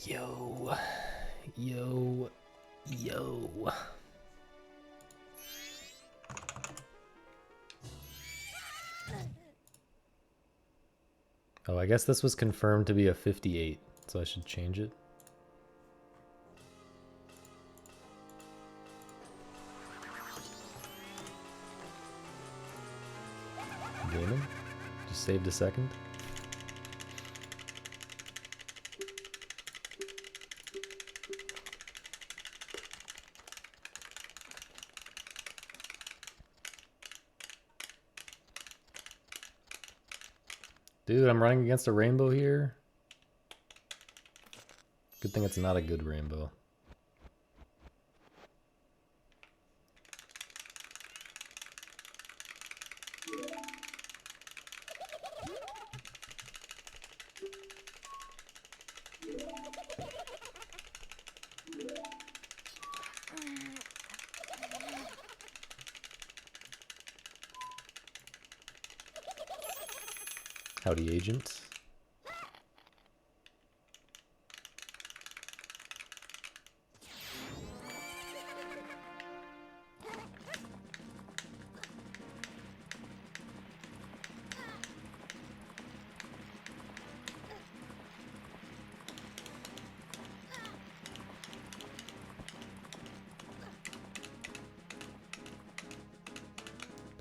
Yo, yo, yo. Oh, I guess this was confirmed to be a 58, so I should change it. Gaming? Just saved a second. Dude, I'm running against a rainbow here. Good thing it's not a good rainbow. Howdy, agent.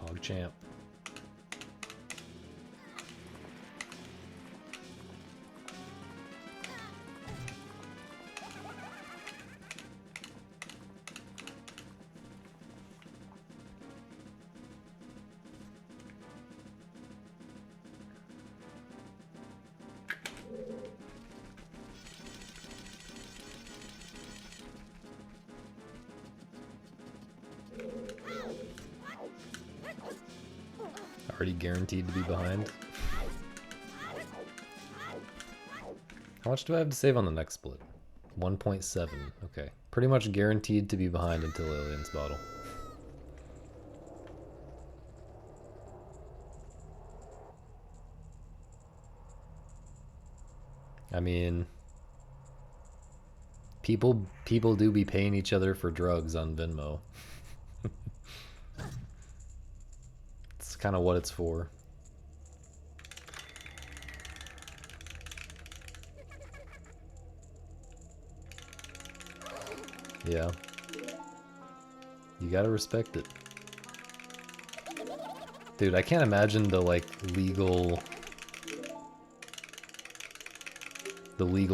PogChamp. Already guaranteed to be behind. How much do I have to save on the next split? 1.7. Okay. Pretty much guaranteed to be behind until Alien's bottle. I mean, people do be paying each other for drugs on Venmo. It's kind of what it's for. Yeah. You gotta respect it. Dude, I can't imagine the legal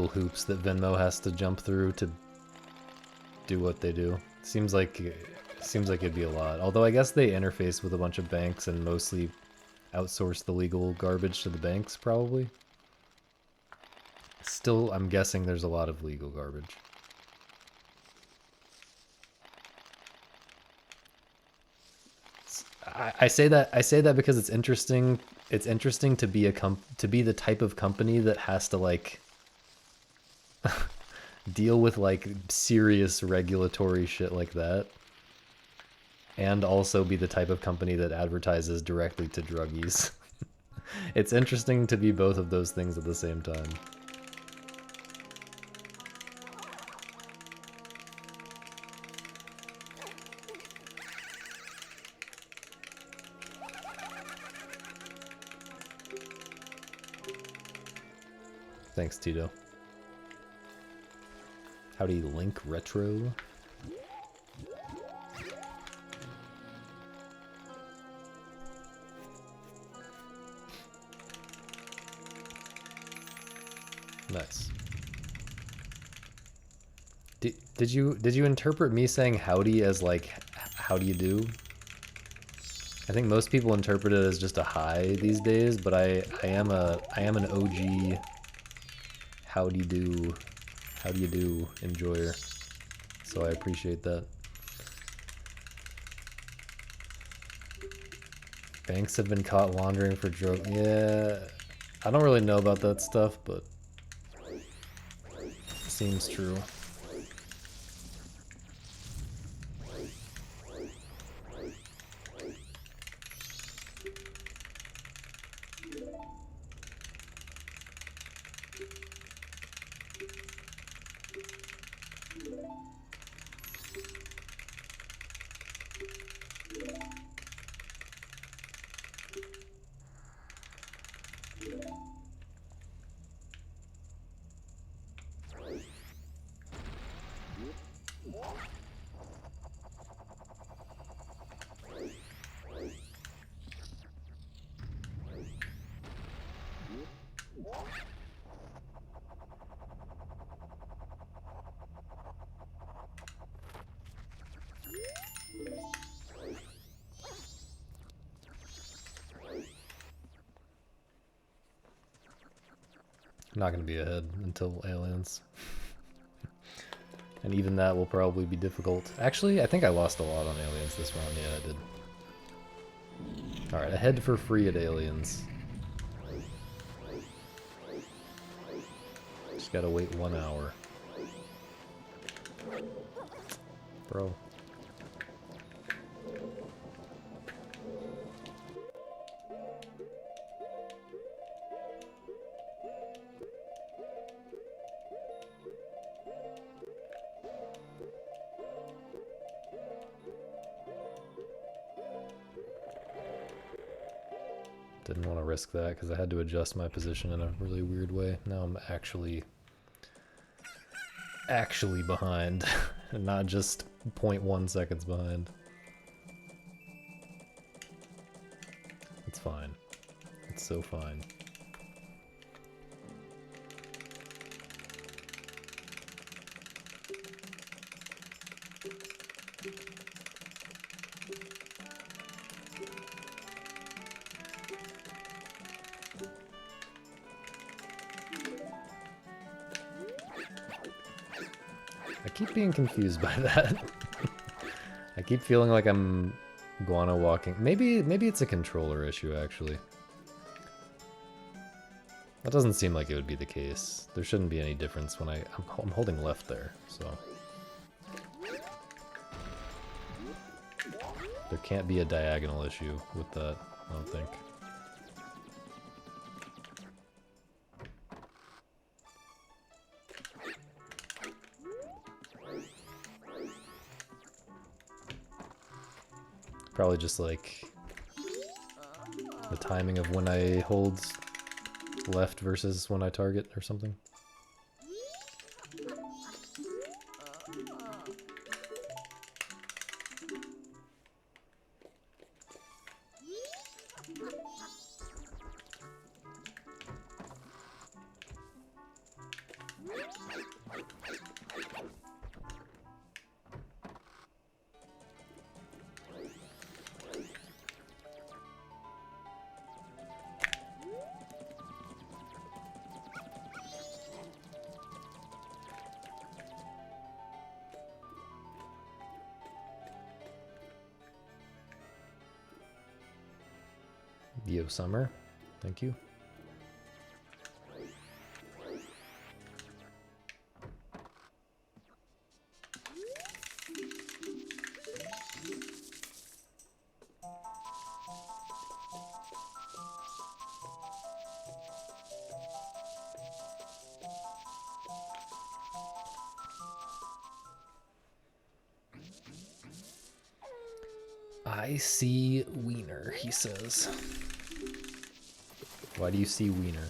hoops that Venmo has to jump through to do what they do. Seems like it'd be a lot. Although I guess they interface with a bunch of banks and mostly outsource the legal garbage to the banks, probably. Still, I'm guessing there's a lot of legal garbage. I say that because it's interesting. It's interesting to be the type of company that has to deal with serious regulatory shit like that, and also be the type of company that advertises directly to druggies. It's interesting to be both of those things at the same time. Thanks, Tito. Howdy, Link Retro. Nice. Did you interpret me saying howdy as how do you do? I think most people interpret it as just a hi these days, but I am an OG how do you do enjoyer, so I appreciate that. Banks have been caught laundering for drug. Yeah, I don't really know about that stuff, but it seems true. not gonna be ahead until Aliens. And even that will probably be difficult. Actually, I think I lost a lot on Aliens this round. Yeah, I did. Alright, ahead for free at Aliens. Just gotta wait 1 hour. Bro. Didn't want to risk that because I had to adjust my position in a really weird way. Now I'm actually behind and not just 0.1 seconds behind. It's fine. It's so fine. I keep being confused by that. I keep feeling like I'm guano walking. Maybe it's a controller issue, actually. That doesn't seem like it would be the case. There shouldn't be any difference when I'm holding left there, so. There can't be a diagonal issue with that, I don't think. Probably just like the timing of when I hold left versus when I target or something. Yo Summer, thank you. I see Wiener, he says. Why do you see Wiener?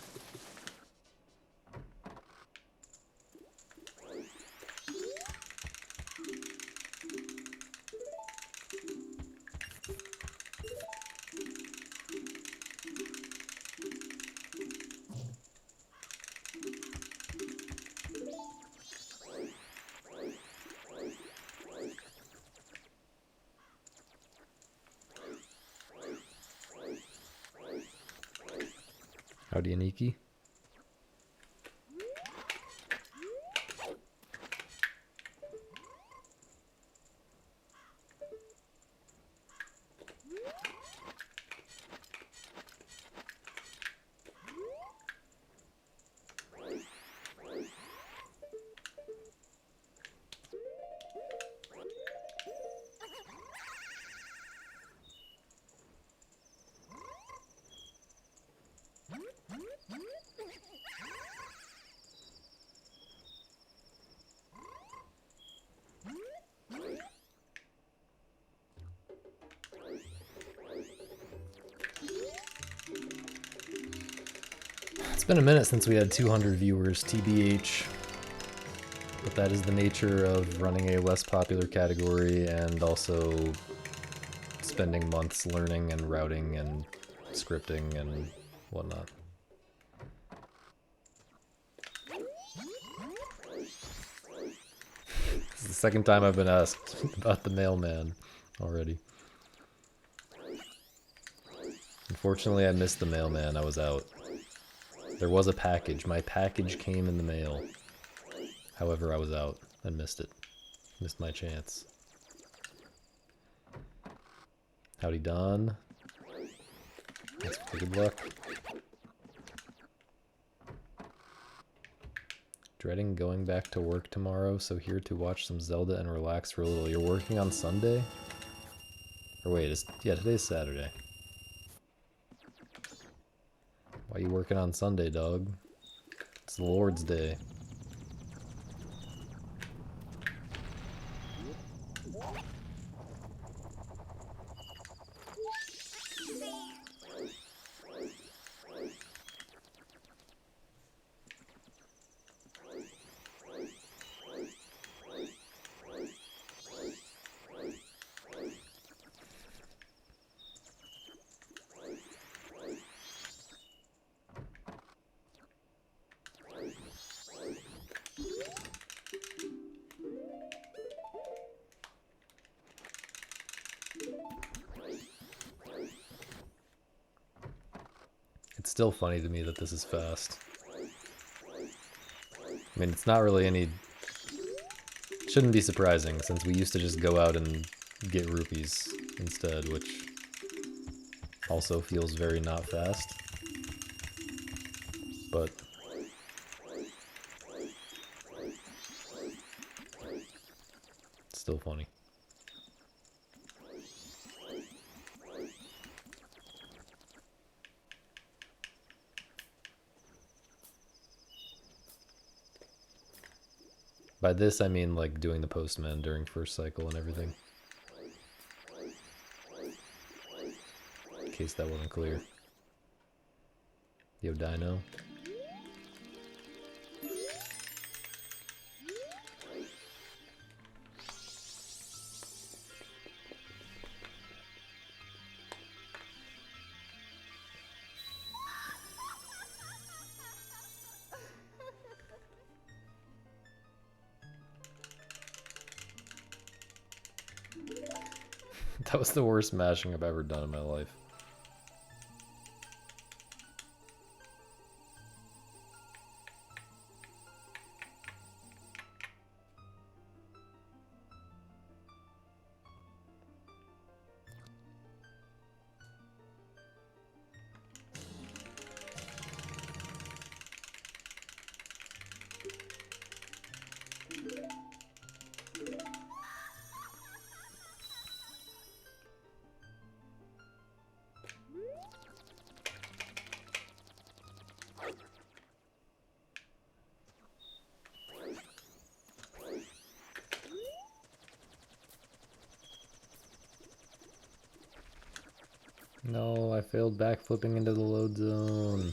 Howdy, Aniki. It's been a minute since we had 200 viewers, TBH, but that is the nature of running a less popular category and also spending months learning and routing and scripting and whatnot. This is the second time I've been asked about the mailman already. Unfortunately, I missed the mailman. I was out. There was a package. My package came in the mail. However, I was out and missed it. Missed my chance. Howdy, Don. Thanks for the good luck. Dreading going back to work tomorrow, so here to watch some Zelda and relax for a little. You're working on Sunday? Or wait, yeah, today's Saturday. Why you working on Sunday, dog? It's the Lord's Day. It's still funny to me that this is fast. I mean, it's not really any... Shouldn't be surprising, since we used to just go out and get rupees instead, which also feels very not fast. But... it's still funny. By this, I mean, like, doing the postman during first cycle and everything. In case that wasn't clear. Yo, Dino. That was the worst mashing I've ever done in my life. No, I failed backflipping into the load zone.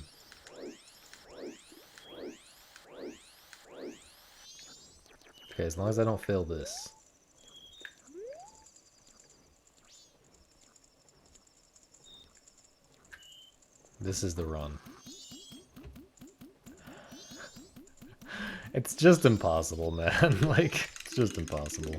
Okay, as long as I don't fail this. This is the run. It's just impossible, man. Like, it's just impossible.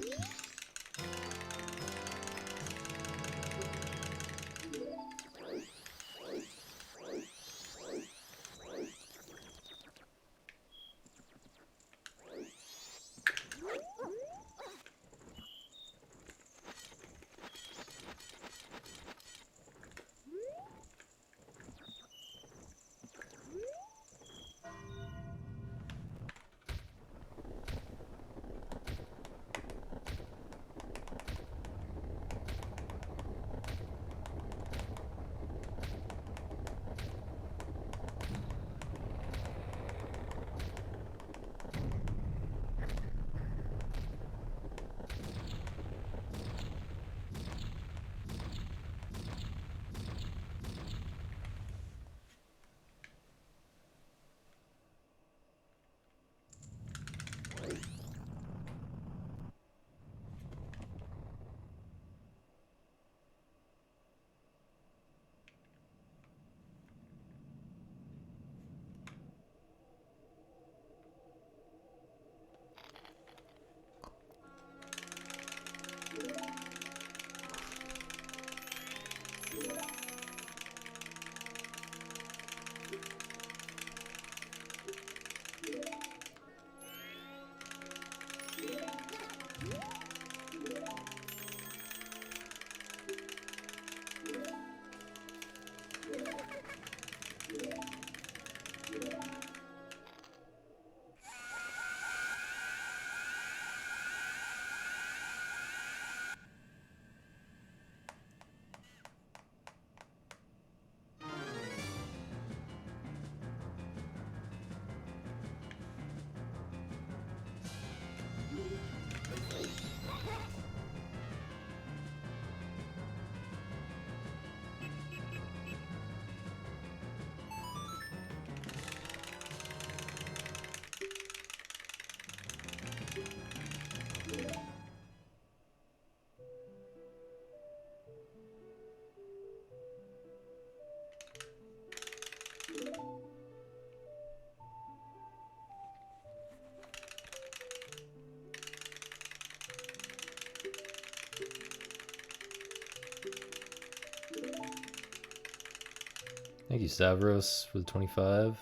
Thank you, Stavros, for the 25.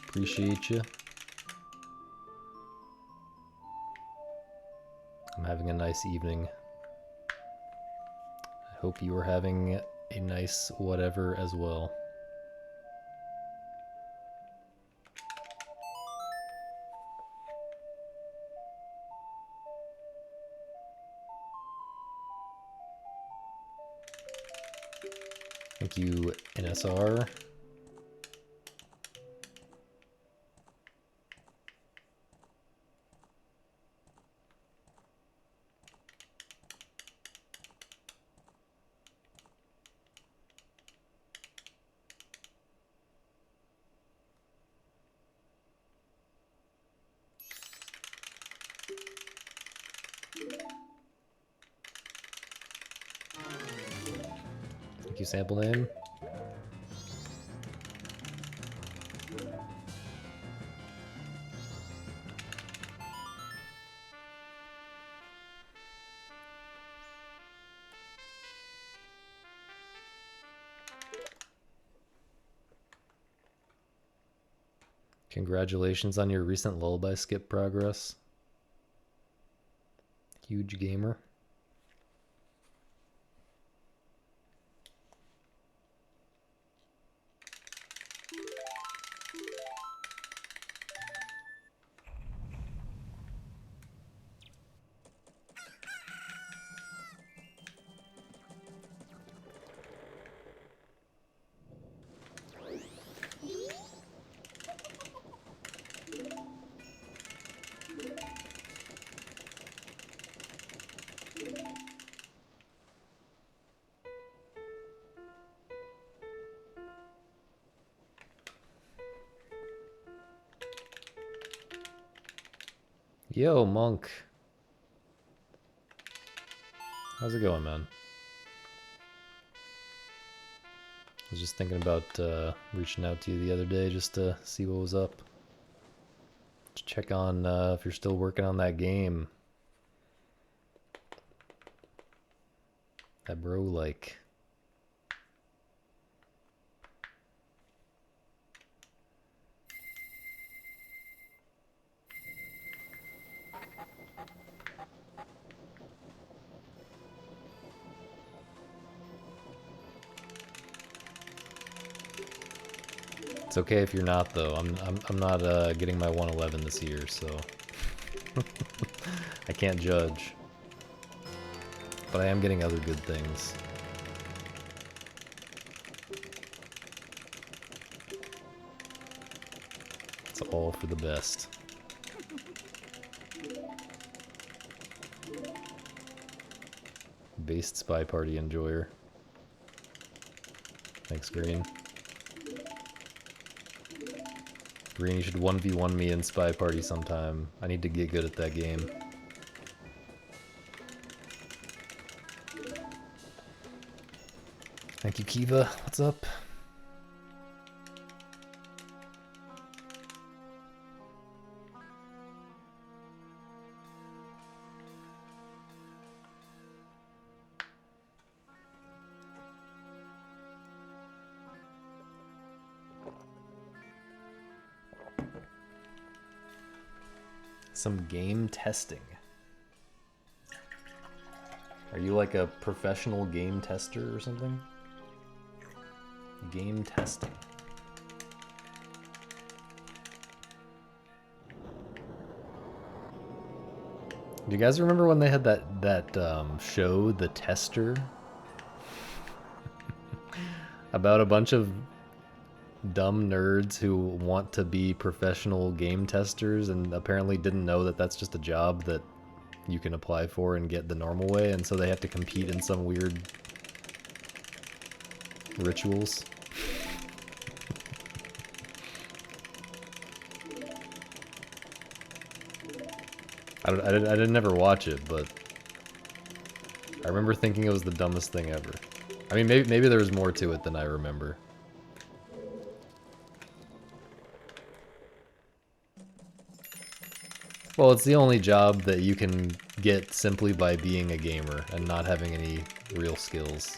Appreciate you. I'm having a nice evening. I hope you are having a nice whatever as well. Thank you, NSR. Thank you, sample name. Congratulations on your recent lullaby skip progress. Huge gamer. Yo, Monk. How's it going, man? I was just thinking about reaching out to you the other day just to see what was up. To check on if you're still working on that game. That bro, like... It's okay if you're not, though. I'm not getting my 111 this year, so I can't judge. But I am getting other good things. It's all for the best. Based Spy Party enjoyer. Thanks, Green. Green, you should 1v1 me in Spy Party sometime. I need to get good at that game. Thank you, Kiva. What's up? Some game testing. Are you like a professional game tester or something? Game testing. Do you guys remember when they had that show, The Tester? About a bunch of dumb nerds who want to be professional game testers and apparently didn't know that that's just a job that you can apply for and get the normal way, and so they have to compete in some weird rituals. I didn't ever watch it, but I remember thinking it was the dumbest thing ever. I mean, maybe there was more to it than I remember. Well, it's the only job that you can get simply by being a gamer and not having any real skills.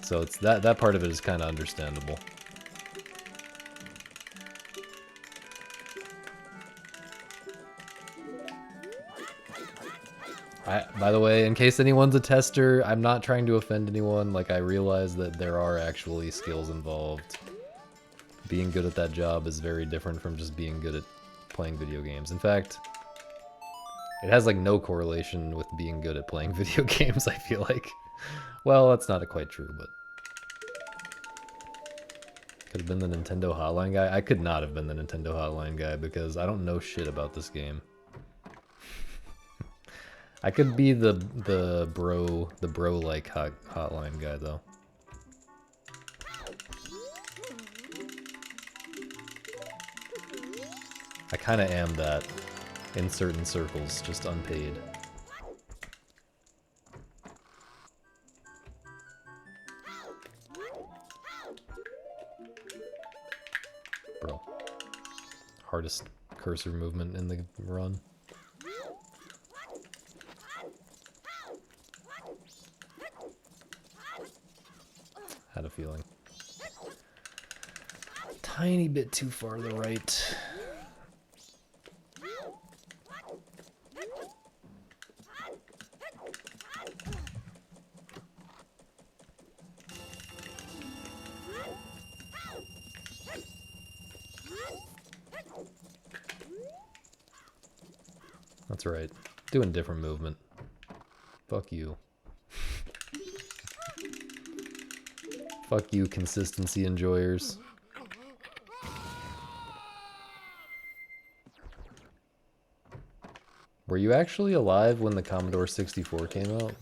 So it's that part of it is kind of understandable. By the way, in case anyone's a tester, I'm not trying to offend anyone. Like, I realize that there are actually skills involved. Being good at that job is very different from just being good at playing video games. In fact, it has like no correlation with being good at playing video games, I feel like. Well, that's not quite true, but... Could have been the Nintendo Hotline guy. I could not have been the Nintendo Hotline guy because I don't know shit about this game. I could be the bro like hotline guy though. I kind of am that in certain circles, just unpaid. Bro. Hardest cursor movement in the run. Had a feeling. Tiny bit too far to the right. That's right. Doing different movement. Fuck you. Fuck you, consistency enjoyers. Were you actually alive when the Commodore 64 came out?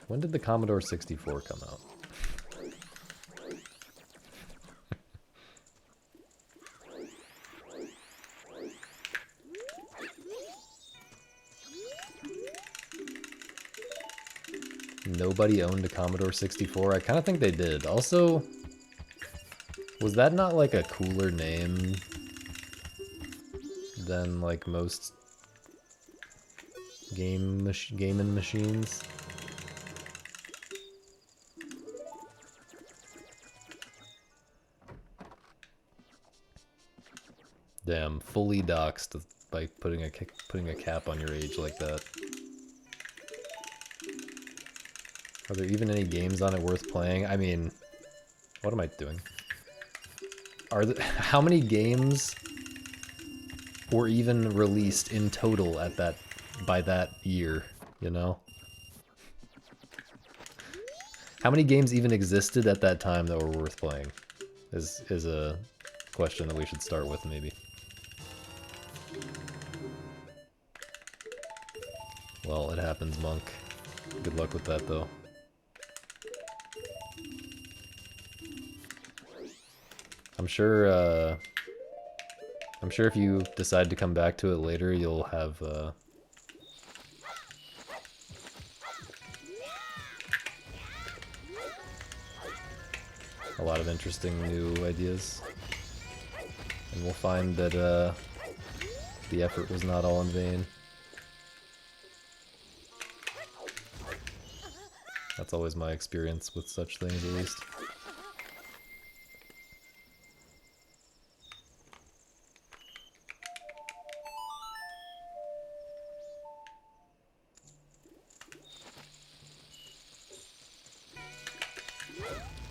When did the Commodore 64 come out? Nobody owned a Commodore 64? I kind of think they did. Also, was that not like a cooler name than like most gaming machines? Damn, fully doxed by putting a cap on your age like that. Are there even any games on it worth playing? I mean, what am I doing? Are there, how many games were even released in total at that by that year, you know? How many games even existed at that time that were worth playing? Is a question that we should start with, maybe. Well, it happens, Monk. Good luck with that, though. I'm sure if you decide to come back to it later, you'll have a lot of interesting new ideas. And we'll find that the effort was not all in vain. That's always my experience with such things, at least.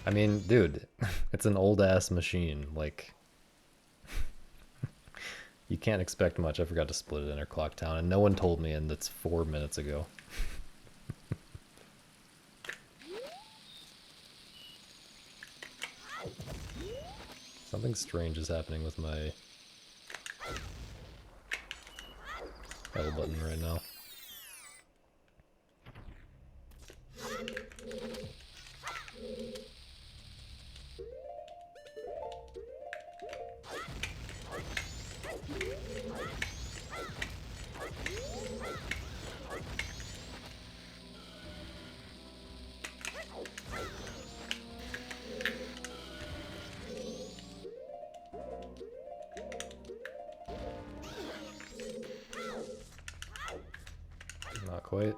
I mean, dude, it's an old-ass machine, like... You can't expect much. I forgot to split it in Clock Town, and no one told me, and that's 4 minutes ago. Something strange is happening with my L button right now. Not quite.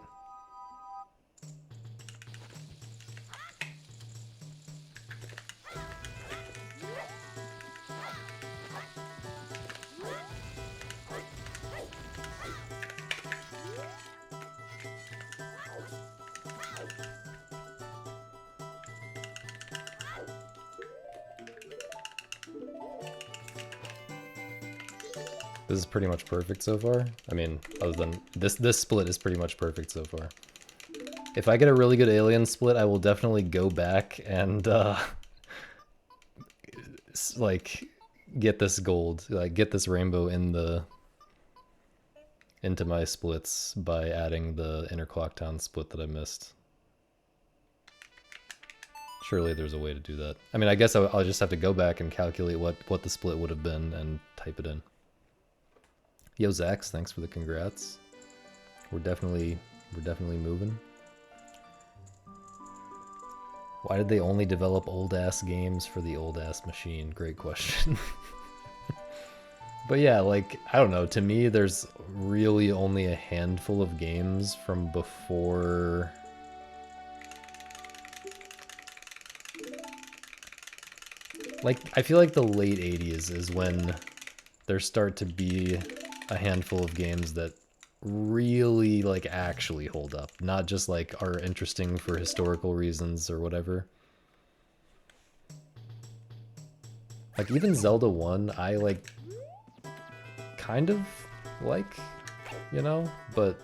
This is pretty much perfect so far. I mean, other than this split is pretty much perfect so far. If I get a really good alien split, I will definitely go back and like get this gold, like get this rainbow into my splits by adding the Inner Clock Town split that I missed. Surely there's a way to do that. I mean, I guess I'll just have to go back and calculate what the split would have been and type it in. Yo, Zax, thanks for the congrats. We're definitely moving. Why did they only develop old-ass games for the old-ass machine? Great question. But yeah, like, I don't know, to me there's really only a handful of games from before... Like, I feel like the late 80s is when there start to be a handful of games that really, like, actually hold up. Not just, like, are interesting for historical reasons or whatever. Like, even Zelda 1, I, like, kind of like, you know? But,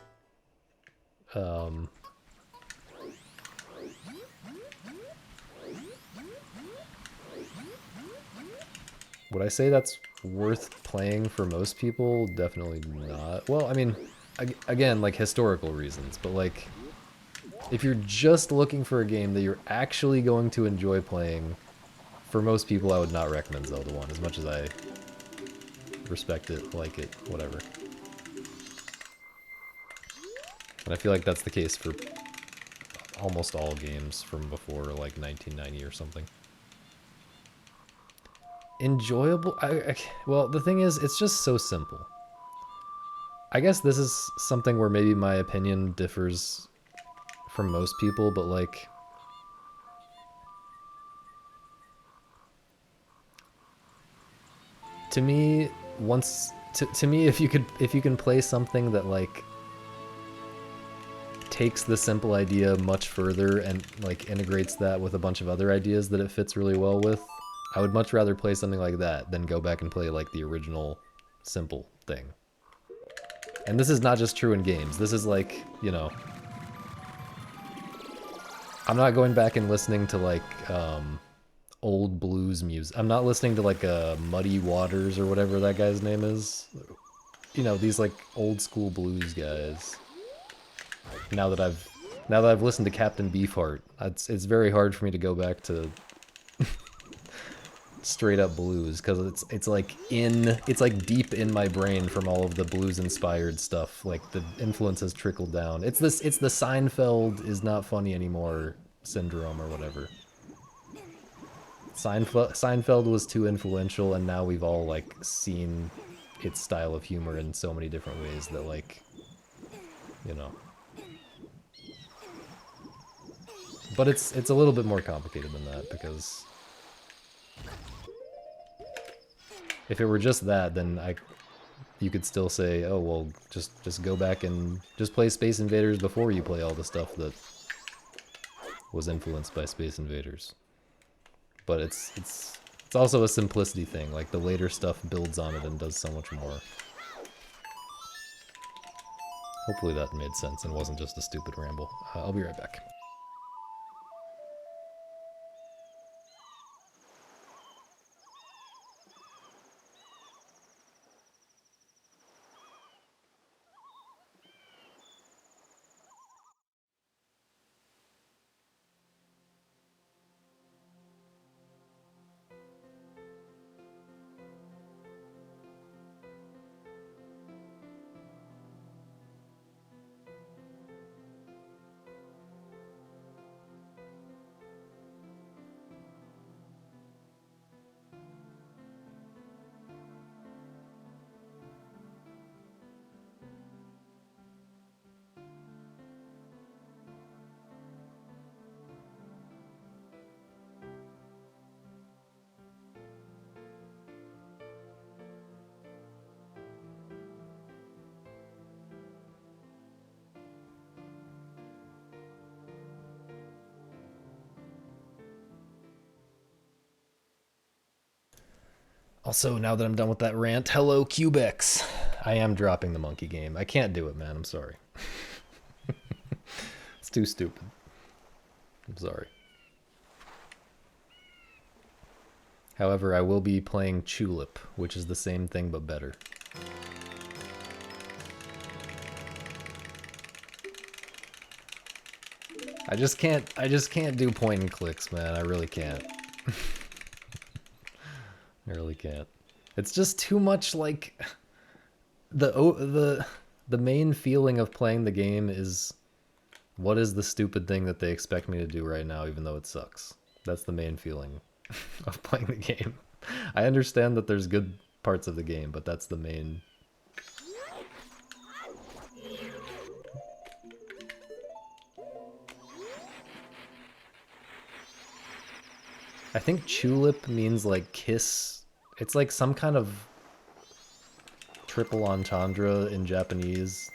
would I say that's worth playing for most people? Definitely not. Well, I mean, again, like, historical reasons, but, like, if you're just looking for a game that you're actually going to enjoy playing, for most people, I would not recommend Zelda 1, as much as I respect it, like it, whatever. And I feel like that's the case for almost all games from before, like, 1990 or something. Enjoyable? Well, the thing is, it's just so simple. I guess this is something where maybe my opinion differs from most people, but, like, to me, to me, if you can play something that, like, takes the simple idea much further and, like, integrates that with a bunch of other ideas that it fits really well with, I would much rather play something like that than go back and play, like, the original simple thing. And this is not just true in games. This is, like, you know, I'm not going back and listening to, like, old blues music. I'm not listening to, like, Muddy Waters or whatever that guy's name is. You know, these, like, old school blues guys. Now that I've listened to Captain Beefheart, it's very hard for me to go back to straight up blues because it's like deep in my brain from all of the blues inspired stuff. Like, the influence has trickled down. It's the Seinfeld is not funny anymore syndrome or whatever. Seinfeld was too influential, and now we've all, like, seen its style of humor in so many different ways that, like, you know. But it's a little bit more complicated than that, because if it were just that, then you could still say, oh, well, just go back and just play Space Invaders before you play all the stuff that was influenced by Space Invaders. But it's also a simplicity thing. Like, the later stuff builds on it and does so much more. Hopefully that made sense and wasn't just a stupid ramble. I'll be right back. Also, now that I'm done with that rant, hello Cubex. I am dropping the monkey game. I can't do it, man. I'm sorry. It's too stupid. I'm sorry. However, I will be playing Tulip, which is the same thing but better. I just can't do point and clicks, man. I really can't. I really can't. It's just too much like the main feeling of playing the game is what is the stupid thing that they expect me to do right now even though it sucks. That's the main feeling of playing the game. I understand that there's good parts of the game, but that's the main. I think tulip means like kiss. It's like some kind of triple entendre in Japanese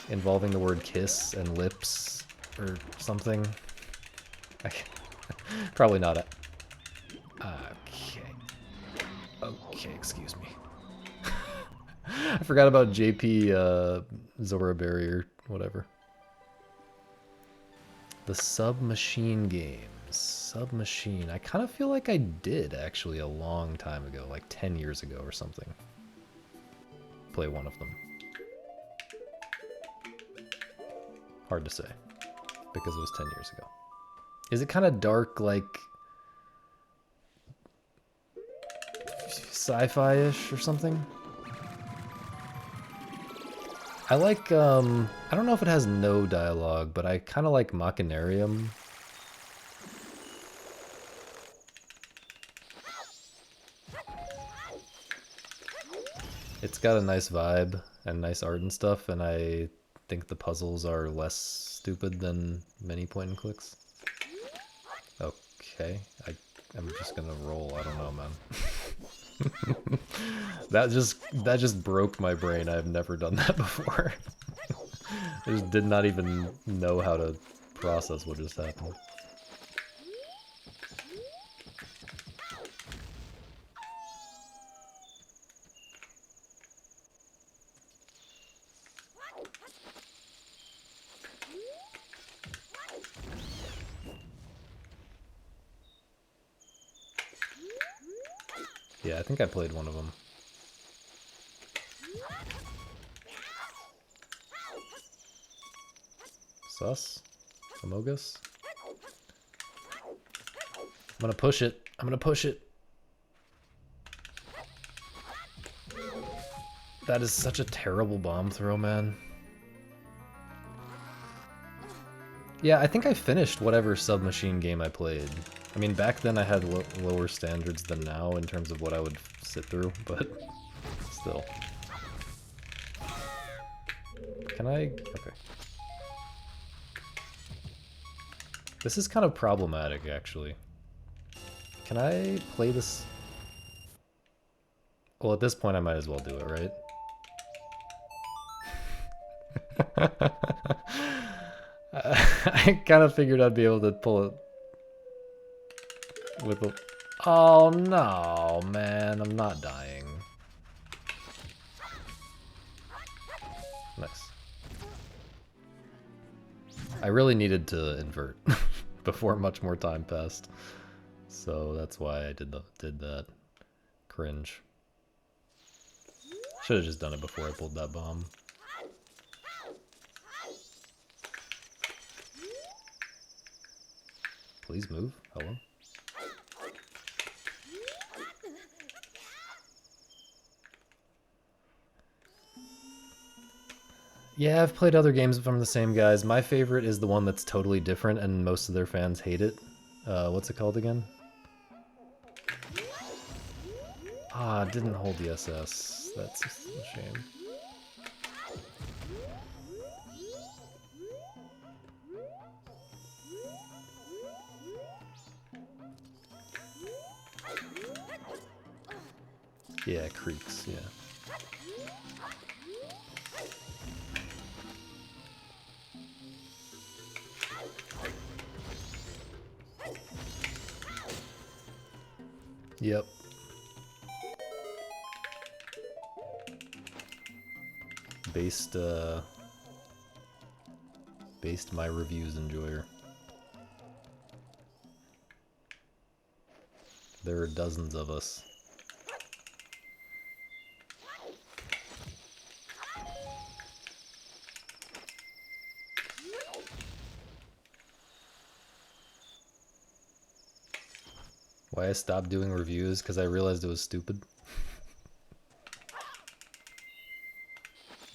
involving the word kiss and lips or something. Probably not. Okay. Okay, excuse me. I forgot about JP Zora Barrier, whatever. The Submachine games. Submachine. I kind of feel like I did actually a long time ago, like 10 years ago or something. Play one of them. Hard to say, because it was 10 years ago. Is it kind of dark, like sci-fi-ish or something? I like, I don't know if it has no dialogue, but I kind of like Machinarium. It's got a nice vibe and nice art and stuff, and I think the puzzles are less stupid than many point and clicks. Okay, I'm just gonna roll, I don't know, man. That just broke my brain. I've never done that before. I just did not even know how to process what just happened. Yeah, I think I played one of them. Sus? Amogus? I'm gonna push it. I'm gonna push it. That is such a terrible bomb throw, man. Yeah, I think I finished whatever submachine game I played. I mean, back then I had lower standards than now in terms of what I would sit through, but still. Can I? Okay. This is kind of problematic, actually. Can I play this? Well, at this point I might as well do it, right? I kind of figured I'd be able to pull it with a... Oh no, man, I'm not dying. Nice. I really needed to invert before much more time passed. So that's why I did that. Cringe. Should have just done it before I pulled that bomb. Please move. Hello? Yeah, I've played other games from the same guys. My favorite is the one that's totally different and most of their fans hate it. What's it called again? Ah, didn't hold the SS. That's a shame. Yeah, creeks, yeah. Yep. Based my reviews enjoyer. There are dozens of us. Why I stopped doing reviews? Because I realized it was stupid.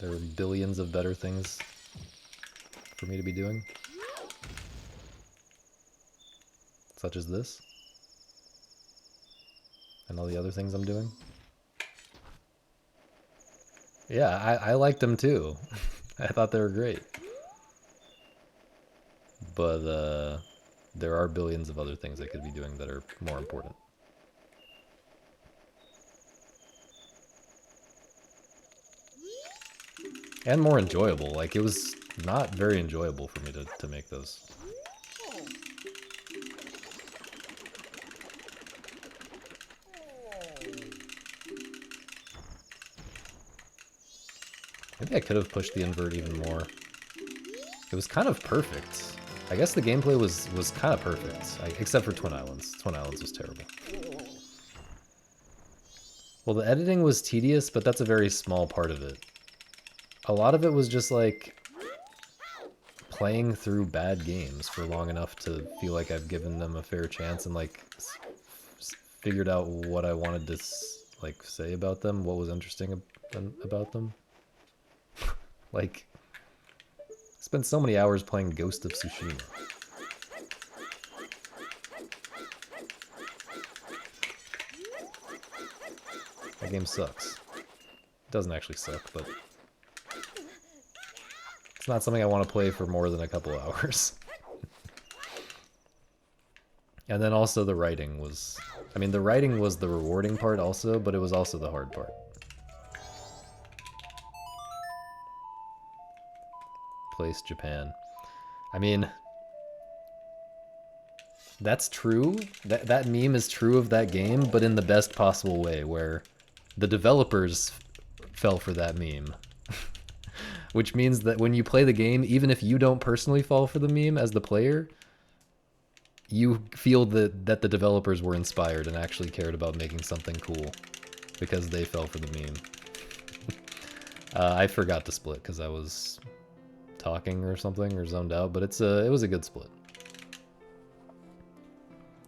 There were billions of better things for me to be doing. Such as this. And all the other things I'm doing. Yeah, I liked them too. I thought they were great. But there are billions of other things I could be doing that are more important. And more enjoyable. Like, it was not very enjoyable for me to make those. Maybe I could have pushed the invert even more. It was kind of perfect. I guess the gameplay was kind of perfect, except for Twin Islands. Twin Islands was terrible. Well, the editing was tedious, but that's a very small part of it. A lot of it was just like playing through bad games for long enough to feel like I've given them a fair chance and like figured out what I wanted to like say about them, what was interesting about them. Like, spent so many hours playing Ghost of Tsushima. That game sucks. It doesn't actually suck, but it's not something I want to play for more than a couple hours. And then also the writing was... I mean, the writing was the rewarding part also, but it was also the hard part. Place Japan. I mean... That's true. That meme is true of that game, but in the best possible way, where the developers fell for that meme. Which means that when you play the game, even if you don't personally fall for the meme as the player, you feel that the developers were inspired and actually cared about making something cool because they fell for the meme. I forgot to split because I was talking or something or zoned out, but it was a good split.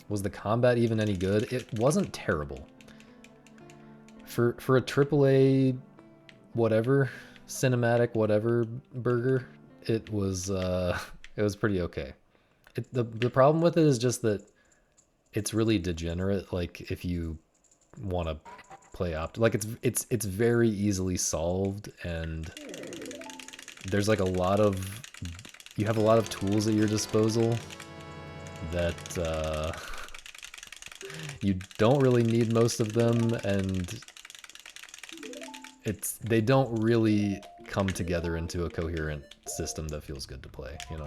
Was the combat even any good? It wasn't terrible. For a AAA whatever, cinematic whatever burger, it was pretty okay. The problem with it is just that it's really degenerate. Like, if you want to play like it's very easily solved, and there's like you have a lot of tools at your disposal that you don't really need most of them, and they don't really come together into a coherent system that feels good to play, you know?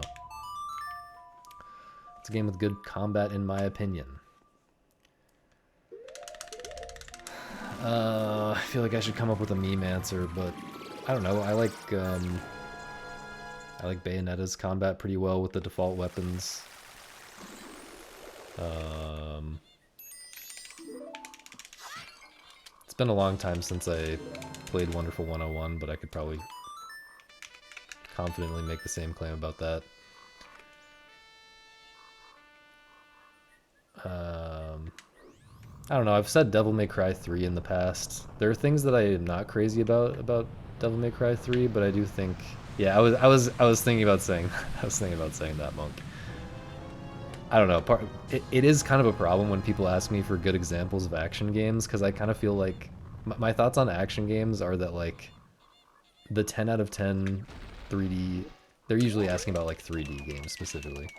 It's a game with good combat, in my opinion. I feel like I should come up with a meme answer, but I don't know. I like Bayonetta's combat pretty well with the default weapons. It's been a long time since I played Wonderful 101, but I could probably confidently make the same claim about that. I don't know, I've said Devil May Cry 3 in the past. There are things that I am not crazy about Devil May Cry 3, but I do think, yeah, I was thinking about saying that, Monk. I don't know, it is kind of a problem when people ask me for good examples of action games, because I kind of feel like my thoughts on action games are that, like, the 10 out of 10 3D, they're usually asking about like 3D games specifically.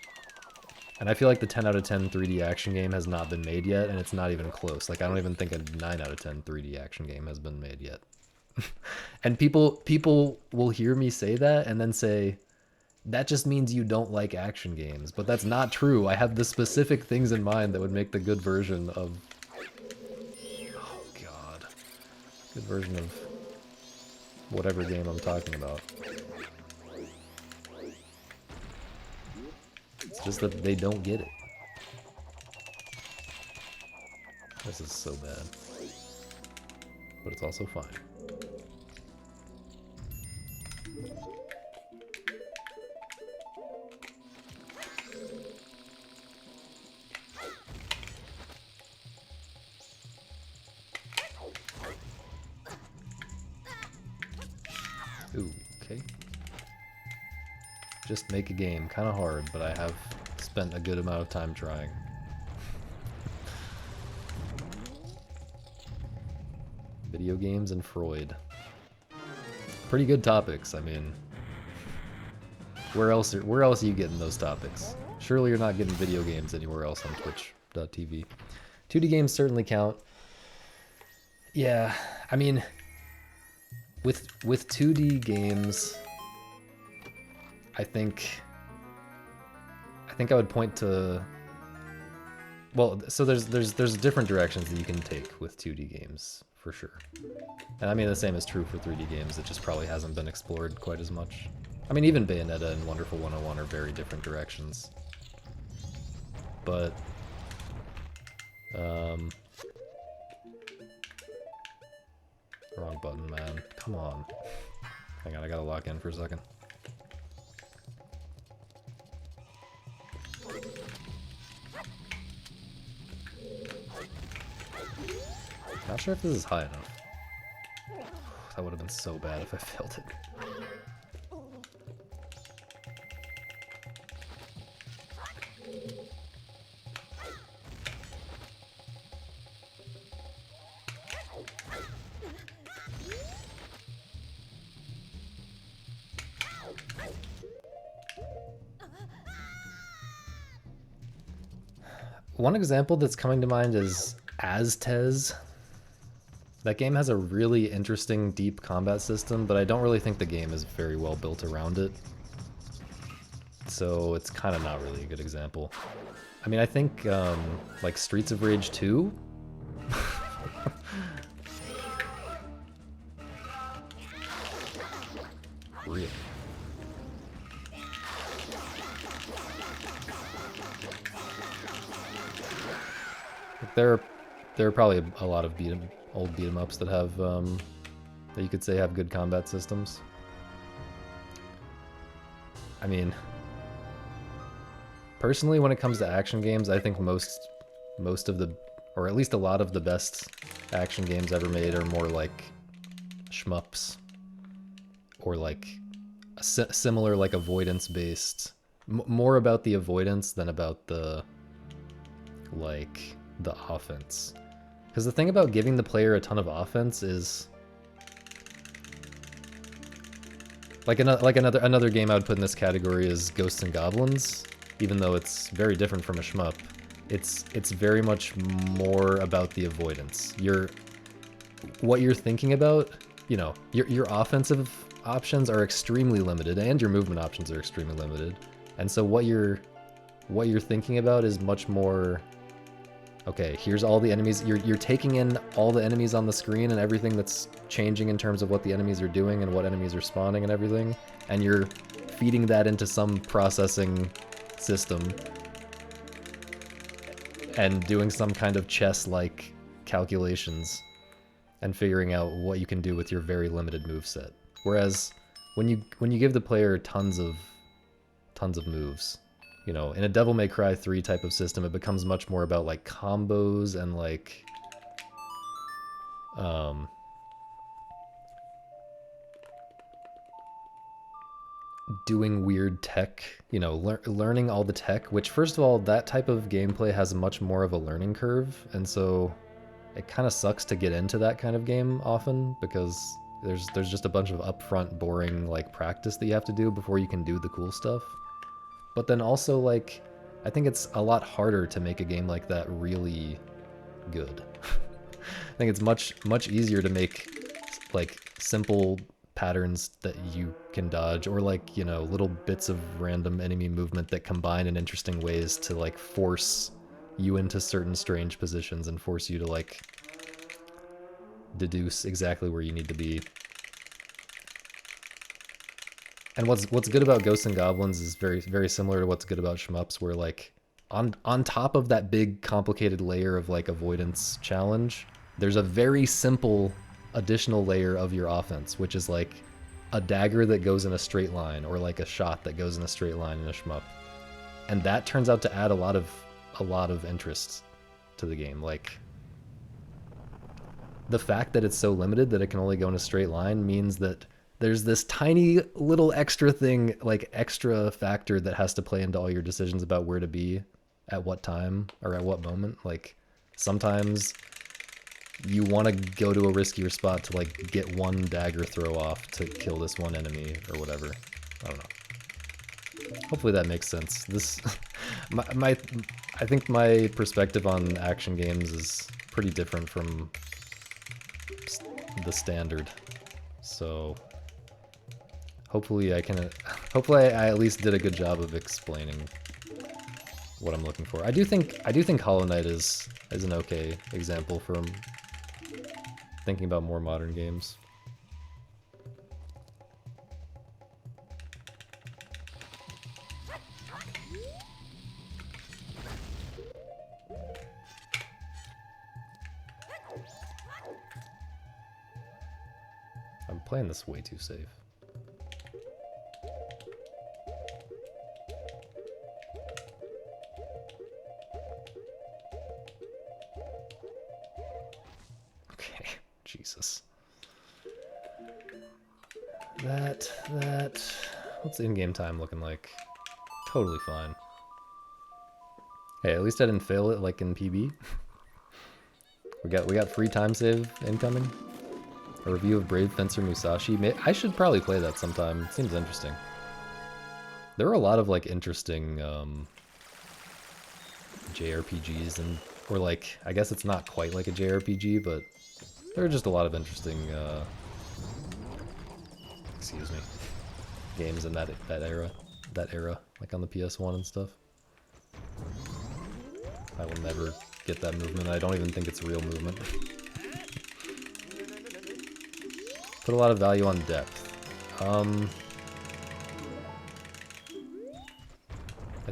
And I feel like the 10 out of 10 3D action game has not been made yet, and it's not even close. Like, I don't even think a 9 out of 10 3D action game has been made yet. And people will hear me say that and then say, that just means you don't like action games. But that's not true. I have the specific things in mind that would make the good version of Good version of whatever game I'm talking about. It's just that they don't get it. This is so bad. But it's also fine. Ooh, okay. Just make a game. Kind of hard, but I have spent a good amount of time trying. Video games and Freud. Pretty good topics, I mean. Where else are you getting those topics? Surely you're not getting video games anywhere else on twitch.tv. 2D games certainly count. Yeah, I mean, with 2D games, I think I would point to, well, so there's different directions that you can take with 2D games for sure. And I mean the same is true for 3D games. It just probably hasn't been explored quite as much. I mean, even Bayonetta and Wonderful 101 are very different directions. But wrong button, man. Come on. Hang on, I gotta lock in for a second. Not sure if this is high enough. That would have been so bad if I failed it. One example that's coming to mind is Aztez. That game has a really interesting, deep combat system, but I don't really think the game is very well built around it. So it's kind of not really a good example. I mean, I think, like Streets of Rage 2? Really? There are probably a lot of old beat 'em ups that have that you could say have good combat systems. I mean, personally, when it comes to action games, I think most of the, or at least a lot of the best action games ever made are more like shmups, or like a similar like avoidance based, more about the avoidance than about the like the offense. Because the thing about giving the player a ton of offense is like another game I would put in this category is Ghosts and Goblins. Even though it's very different from a shmup, it's very much more about the avoidance. What you're thinking about, you know, your offensive options are extremely limited, and your movement options are extremely limited. And so what you're thinking about is much more, okay, here's all the enemies. You're taking in all the enemies on the screen and everything that's changing in terms of what the enemies are doing and what enemies are spawning and everything, and you're feeding that into some processing system and doing some kind of chess-like calculations and figuring out what you can do with your very limited moveset. Whereas when you give the player tons of moves, you know, in a Devil May Cry 3 type of system, it becomes much more about like combos and like doing weird tech, you know, learning all the tech, which first of all, that type of gameplay has much more of a learning curve, and so it kind of sucks to get into that kind of game often, because there's just a bunch of upfront boring like practice that you have to do before you can do the cool stuff. But then also, like, I think it's a lot harder to make a game like that really good. I think it's much easier to make like simple patterns that you can dodge, or like, you know, little bits of random enemy movement that combine in interesting ways to like force you into certain strange positions and force you to like deduce exactly where you need to be. And what's good about Ghosts and Goblins is very similar to what's good about shmups, where like on top of that big complicated layer of like avoidance challenge, there's a very simple additional layer of your offense, which is like a dagger that goes in a straight line, or like a shot that goes in a straight line in a shmup. And that turns out to add a lot of interest to the game. Like, the fact that it's so limited that it can only go in a straight line means that there's this tiny little extra thing, like extra factor that has to play into all your decisions about where to be at what time or at what moment. Like, sometimes you want to go to a riskier spot to like get one dagger throw off to kill this one enemy or whatever. I don't know. Hopefully that makes sense. This, I think my perspective on action games is pretty different from the standard. So hopefully I at least did a good job of explaining what I'm looking for. I do think Hollow Knight is an okay example from thinking about more modern games. I'm playing this way too safe. Okay, Jesus. That, what's the in-game time looking like? Totally fine. Hey, at least I didn't fail it like in PB. We got free time save incoming. A review of Brave Fencer Musashi. I should probably play that sometime. It seems interesting. There are a lot of like interesting JRPGs or like, I guess it's not quite like a JRPG, but there are just a lot of interesting excuse me, games in that era, like on the PS1 and stuff. I will never get that movement. I don't even think it's a real movement. Put a lot of value on depth. I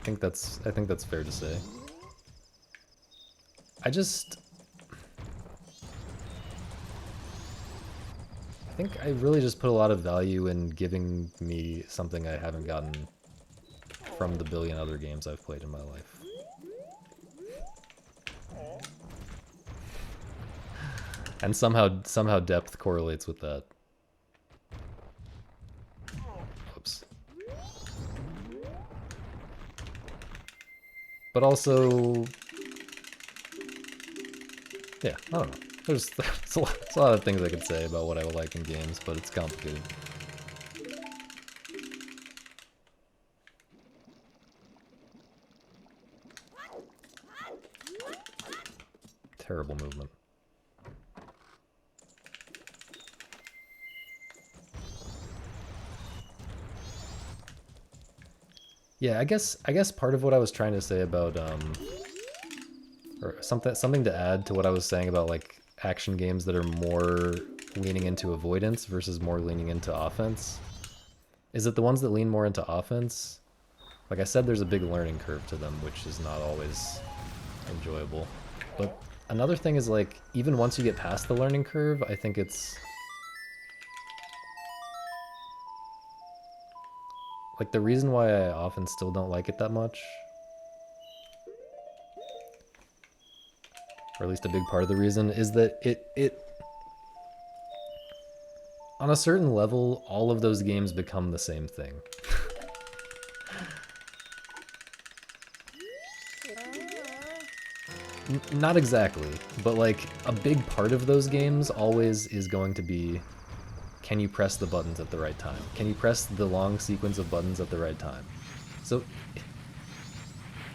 think that's fair to say. I think I really just put a lot of value in giving me something I haven't gotten from the billion other games I've played in my life. And somehow depth correlates with that. Whoops. But also, yeah, I don't know. There's a lot of things I could say about what I would like in games, but it's complicated. Terrible movement. Yeah, I guess part of what I was trying to say about or something to add to what I was saying about like action games that are more leaning into avoidance versus more leaning into offense is that the ones that lean more into offense, like I said, there's a big learning curve to them, which is not always enjoyable. But another thing is like, even once you get past the learning curve, I think it's like the reason why I often still don't like it that much, or at least a big part of the reason, is that it on a certain level, all of those games become the same thing. Not exactly, but like a big part of those games always is going to be, can you press the buttons at the right time? Can you press the long sequence of buttons at the right time? So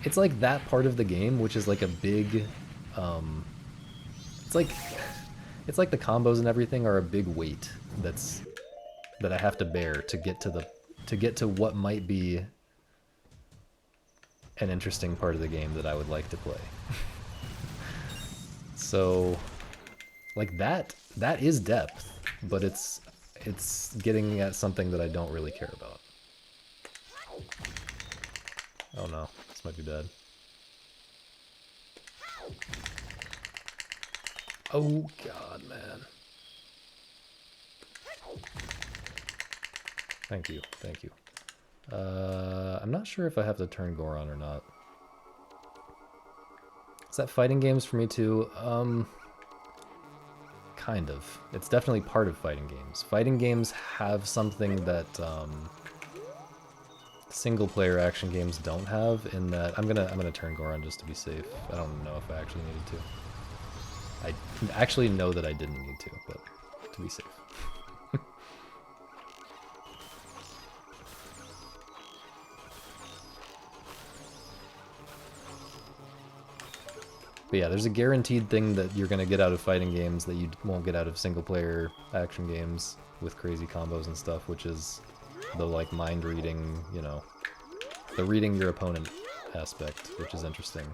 it's like that part of the game, which is like a big, it's like the combos and everything are a big weight that I have to bear to get to what might be an interesting part of the game that I would like to play. So Like that is depth, but it's getting at something that I don't really care about. Oh no, this might be bad. Oh god, man. Thank you, thank you. I'm not sure if I have to turn Goron or not. Is that fighting games for me too? Kind of. It's definitely part of fighting games. Fighting games have something that single-player action games don't have. In that, I'm gonna turn Goron just to be safe. I don't know if I actually needed to. I actually know that I didn't need to, but to be safe. But yeah, there's a guaranteed thing that you're gonna get out of fighting games that you won't get out of single-player action games with crazy combos and stuff, which is the like mind reading, you know, the reading your opponent aspect, which is interesting.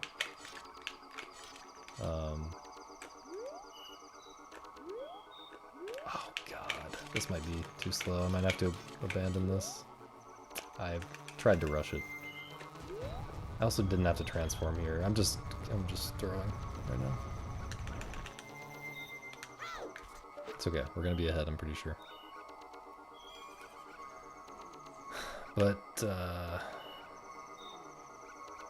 Oh god, this might be too slow. I might have to abandon this. I've tried to rush it. I also didn't have to transform here. I'm just throwing right now. It's okay. We're gonna be ahead, I'm pretty sure. But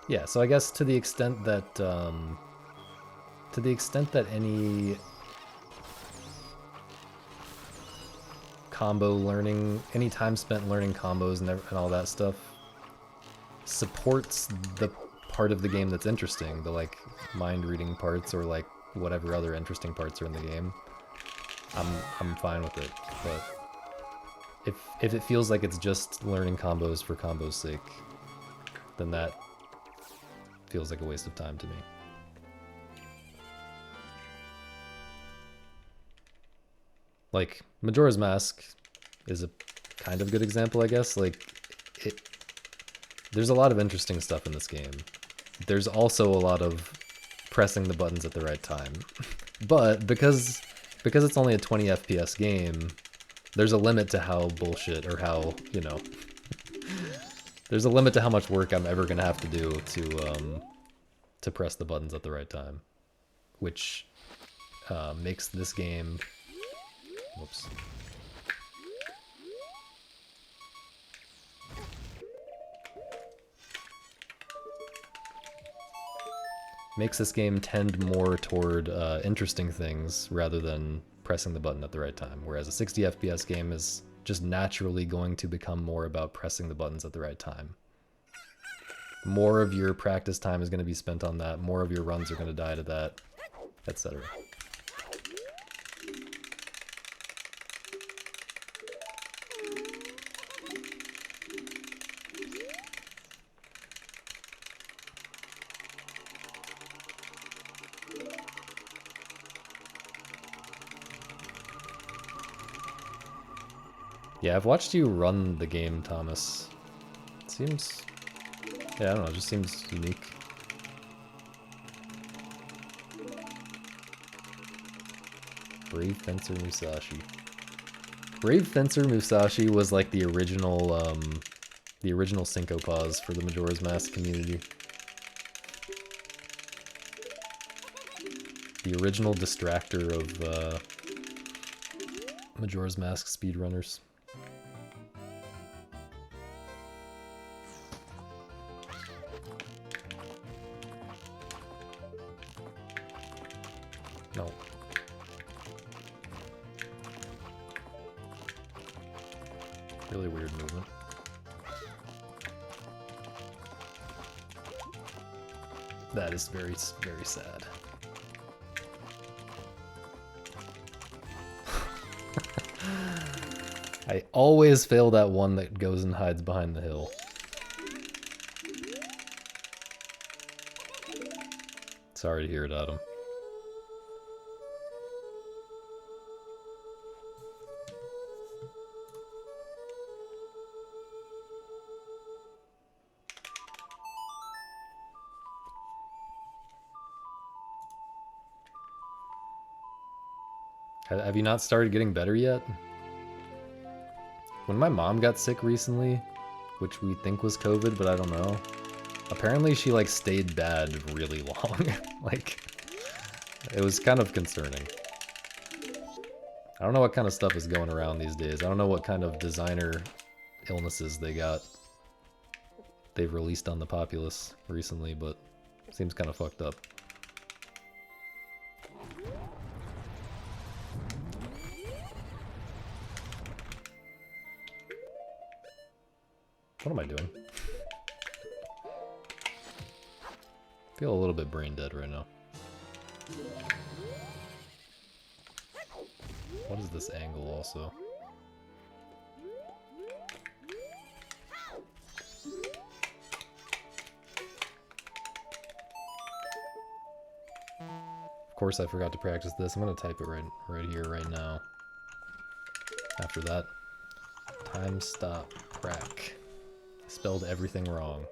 yeah, so I guess to the extent that any combo learning, any time spent learning combos and all that stuff supports the part of the game that's interesting, the like mind reading parts or like whatever other interesting parts are in the game, I'm fine with it. But if it feels like it's just learning combos for combos' sake, then that feels like a waste of time to me. Like Majora's Mask is a kind of good example, I guess. Like there's a lot of interesting stuff in this game. There's also a lot of pressing the buttons at the right time. But because it's only a 20 FPS game, there's a limit to how bullshit, or how, you know, there's a limit to how much work I'm ever gonna have to do to press the buttons at the right time, which makes this game, whoops, makes this game tend more toward interesting things rather than pressing the button at the right time. Whereas a 60 FPS game is just naturally going to become more about pressing the buttons at the right time. More of your practice time is going to be spent on that. More of your runs are going to die to that, etc. Yeah, I've watched you run the game, Thomas. It seems, yeah, I don't know, it just seems unique. Brave Fencer Musashi. Brave Fencer Musashi was like the original Syncopause for the Majora's Mask community. The original distractor of Majora's Mask speedrunners. No. Really weird movement. That is very, very sad. I always fail that one that goes and hides behind the hill. Sorry to hear it, Adam. Have you not started getting better yet? When my mom got sick recently, which we think was COVID, but I don't know, apparently she like stayed bad really long. Like, it was kind of concerning. I don't know what kind of stuff is going around these days. I don't know what kind of designer illnesses they've released on the populace recently, but it seems kind of fucked up. What am I doing? I feel a little bit brain dead right now. What is this angle also? Of course I forgot to practice this. I'm gonna type it right here, right now. After that. Time stop crack. Spelled everything wrong.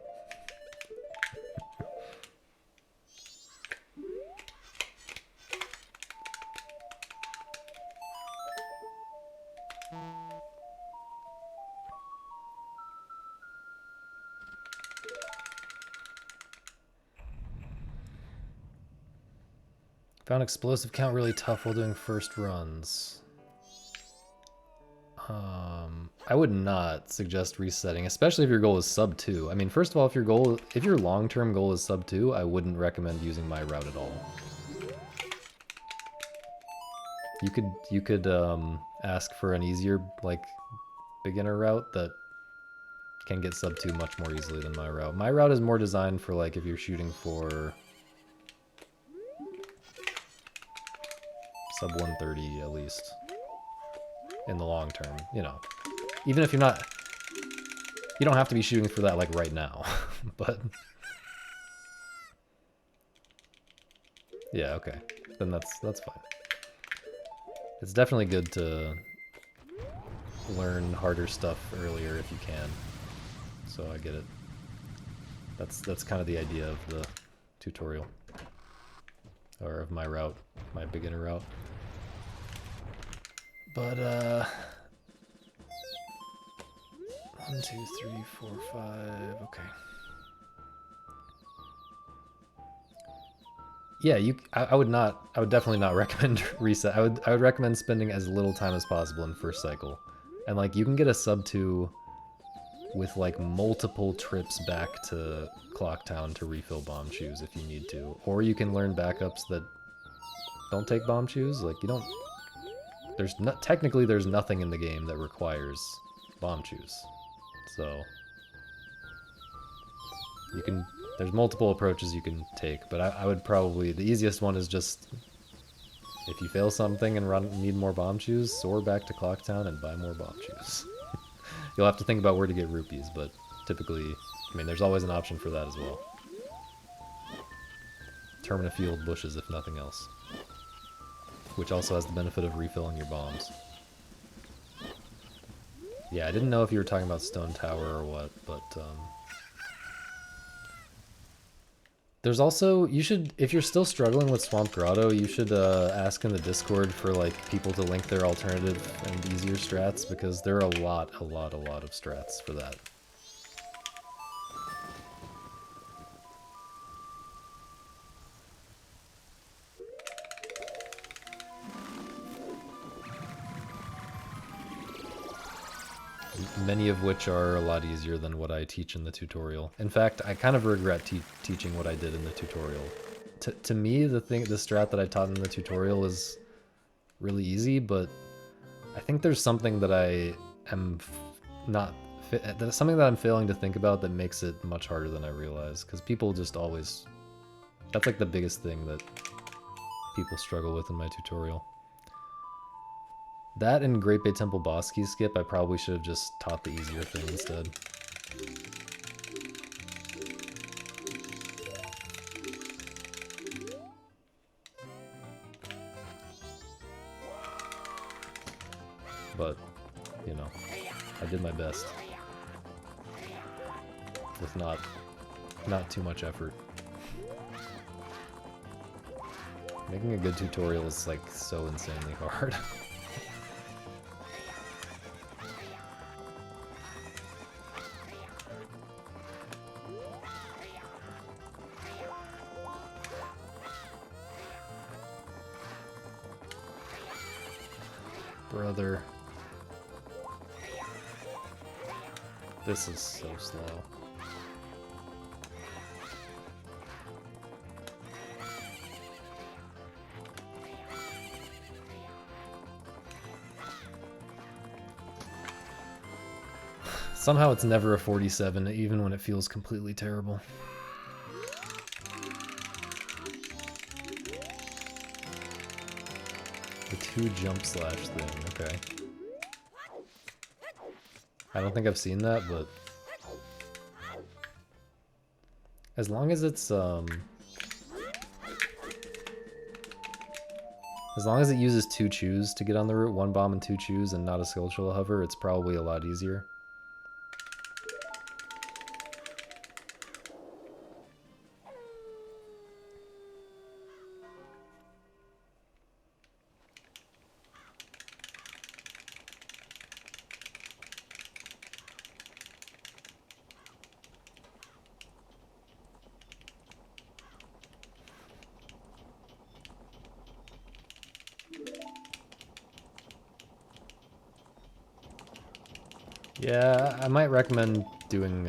Found explosive count really tough while doing first runs. I would not suggest resetting, especially if your goal is sub 2. I mean, first of all, if your long-term goal is sub 2, I wouldn't recommend using my route at all. You could ask for an easier, like, beginner route that can get sub 2 much more easily than my route. My route is more designed for, like, if you're shooting for sub 130 at least in the long term, you know. Even if you're not, you don't have to be shooting for that like right now, but yeah, okay, then that's fine. It's definitely good to learn harder stuff earlier if you can. So I get it. That's kind of the idea of the tutorial, or of my route, my beginner route. But 1, 2, 3, 4, 5. Okay. Yeah, I would definitely not recommend reset. I would recommend spending as little time as possible in first cycle. And like you can get a sub 2 with like multiple trips back to Clocktown to refill bomb shoes if you need to. Or you can learn backups that don't take bomb shoes. Like you don't, technically there's nothing in the game that requires bomb shoes. So you can, there's multiple approaches you can take, but I would probably, the easiest one is just, if you fail something and need more bomb shoes, soar back to Clocktown and buy more bomb shoes. You'll have to think about where to get rupees, but typically, I mean, there's always an option for that as well. Termina Field bushes, if nothing else. Which also has the benefit of refilling your bombs. Yeah, I didn't know if you were talking about Stone Tower or what, but there's also, you should, if you're still struggling with Swamp Grotto, you should ask in the Discord for like people to link their alternative and easier strats, because there are a lot of strats for that. Many of which are a lot easier than what I teach in the tutorial. In fact, I kind of regret teaching what I did in the tutorial. To me, the strat that I taught in the tutorial is really easy, but I think there's something that I am something that I'm failing to think about that makes it much harder than I realize. Because people just always, that's like the biggest thing that people struggle with in my tutorial. That and Great Bay Temple boss key skip, I probably should have just taught the easier thing instead. But, you know, I did my best. With not too much effort. Making a good tutorial is like so insanely hard. Brother. This is so slow. Somehow it's never a 47, even when it feels completely terrible. The 2 jump slash thing, okay. I don't think I've seen that, but as long as it's as long as it uses 2 chews to get on the route, 1 bomb and 2 chews, and not a Skulltula hover, it's probably a lot easier. Yeah, I might recommend doing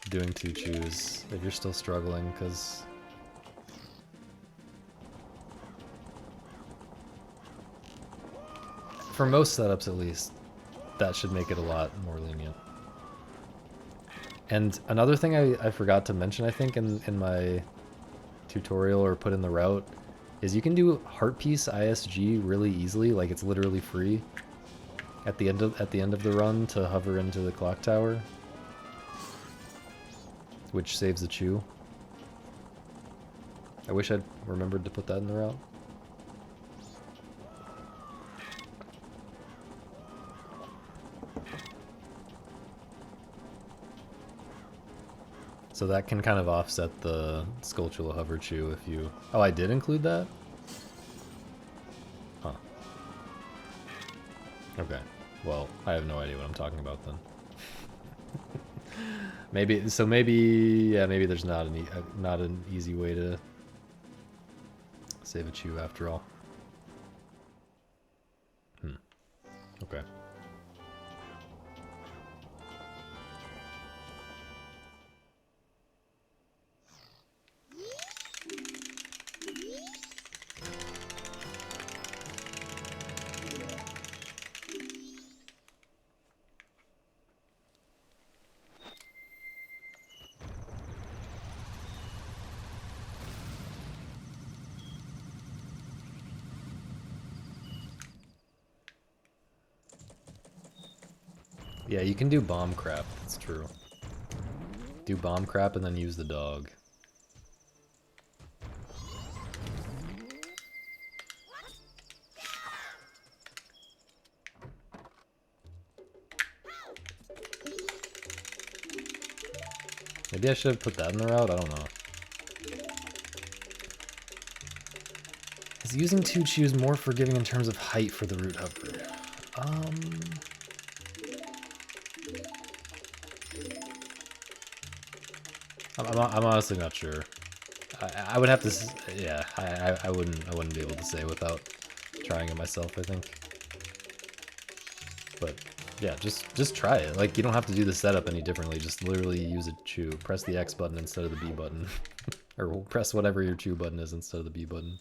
2 chews if you're still struggling, because for most setups at least, that should make it a lot more lenient. And another thing I forgot to mention, I think, in my tutorial or put in the route, is you can do Heart Piece ISG really easily, like it's literally free at the end of the run to hover into the clock tower, which saves the chew. I wish I'd remembered to put that in the route. So that can kind of offset the Skulltula hover chew if you... Oh, I did include that? Huh. Okay. Well, I have no idea what I'm talking about then. maybe there's not an easy way to save a chew after all. Okay. Yeah, you can do bomb crap, that's true. Do bomb crap and then use the dog. Maybe I should have put that in the route, I don't know. Is using 2 chews more forgiving in terms of height for the root hover? I'm honestly not sure. I would have to, yeah. I wouldn't be able to say without trying it myself, I think. But yeah, just try it. Like, you don't have to do the setup any differently. Just literally use a chew. Press the X button instead of the B button, or press whatever your chew button is instead of the B button.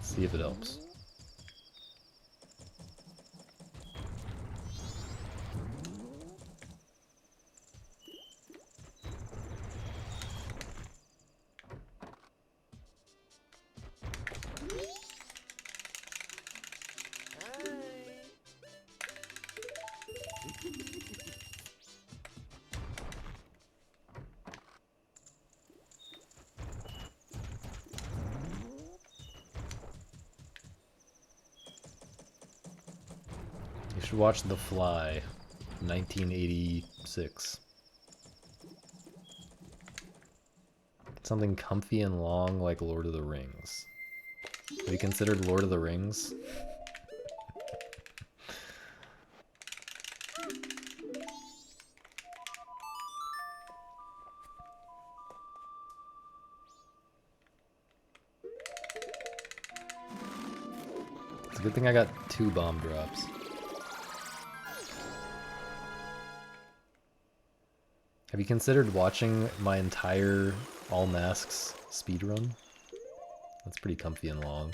See if it helps. You should watch The Fly. 1986. Something comfy and long like Lord of the Rings. Have you considered Lord of the Rings? It's a good thing I got 2 bomb drops. Have you considered watching my entire All Masks speedrun? That's pretty comfy and long.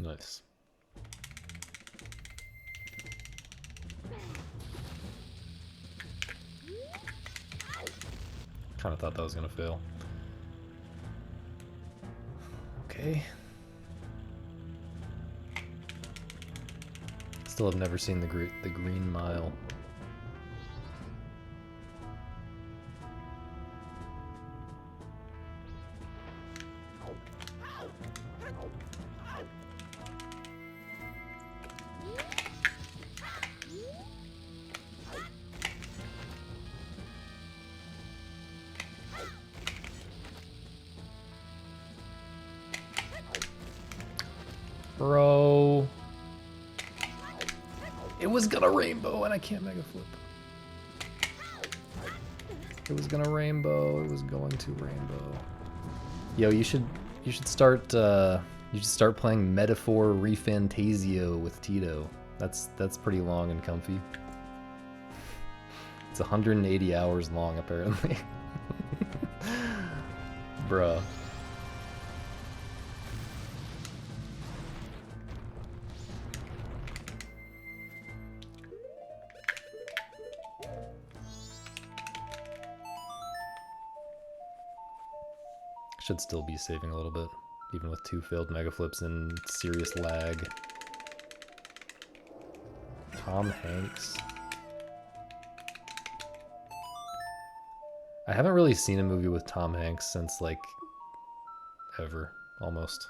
Nice. Kind of thought that was gonna fail. Okay. Still have never seen the Green Mile. Bro. It was gonna rainbow and I can't mega flip. It was gonna rainbow, it was going to rainbow. Yo, you should start playing Metaphor Refantasio with Tito. That's pretty long and comfy. It's 180 hours long apparently. Bruh. Should still be saving a little bit, even with 2 failed mega flips and serious lag. Tom Hanks. I haven't really seen a movie with Tom Hanks since, like, ever, almost.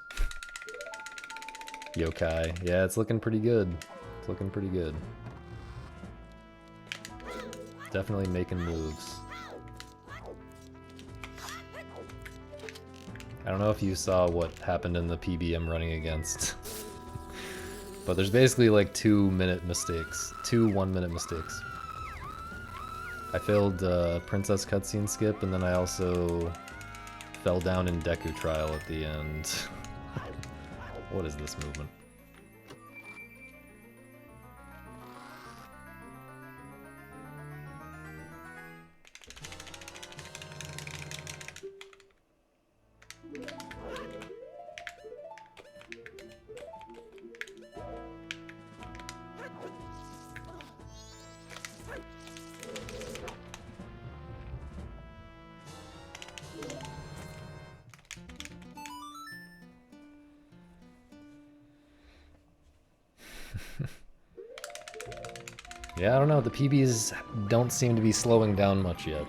Yokai. Yeah, it's looking pretty good. It's looking pretty good. Definitely making moves. I don't know if you saw what happened in the PB I'm running against. But there's basically like 2-minute mistakes. 2 1-minute mistakes. I failed Princess cutscene skip, and then I also fell down in Deku Trial at the end. What is this movement? Yeah, I don't know. The PBs don't seem to be slowing down much yet.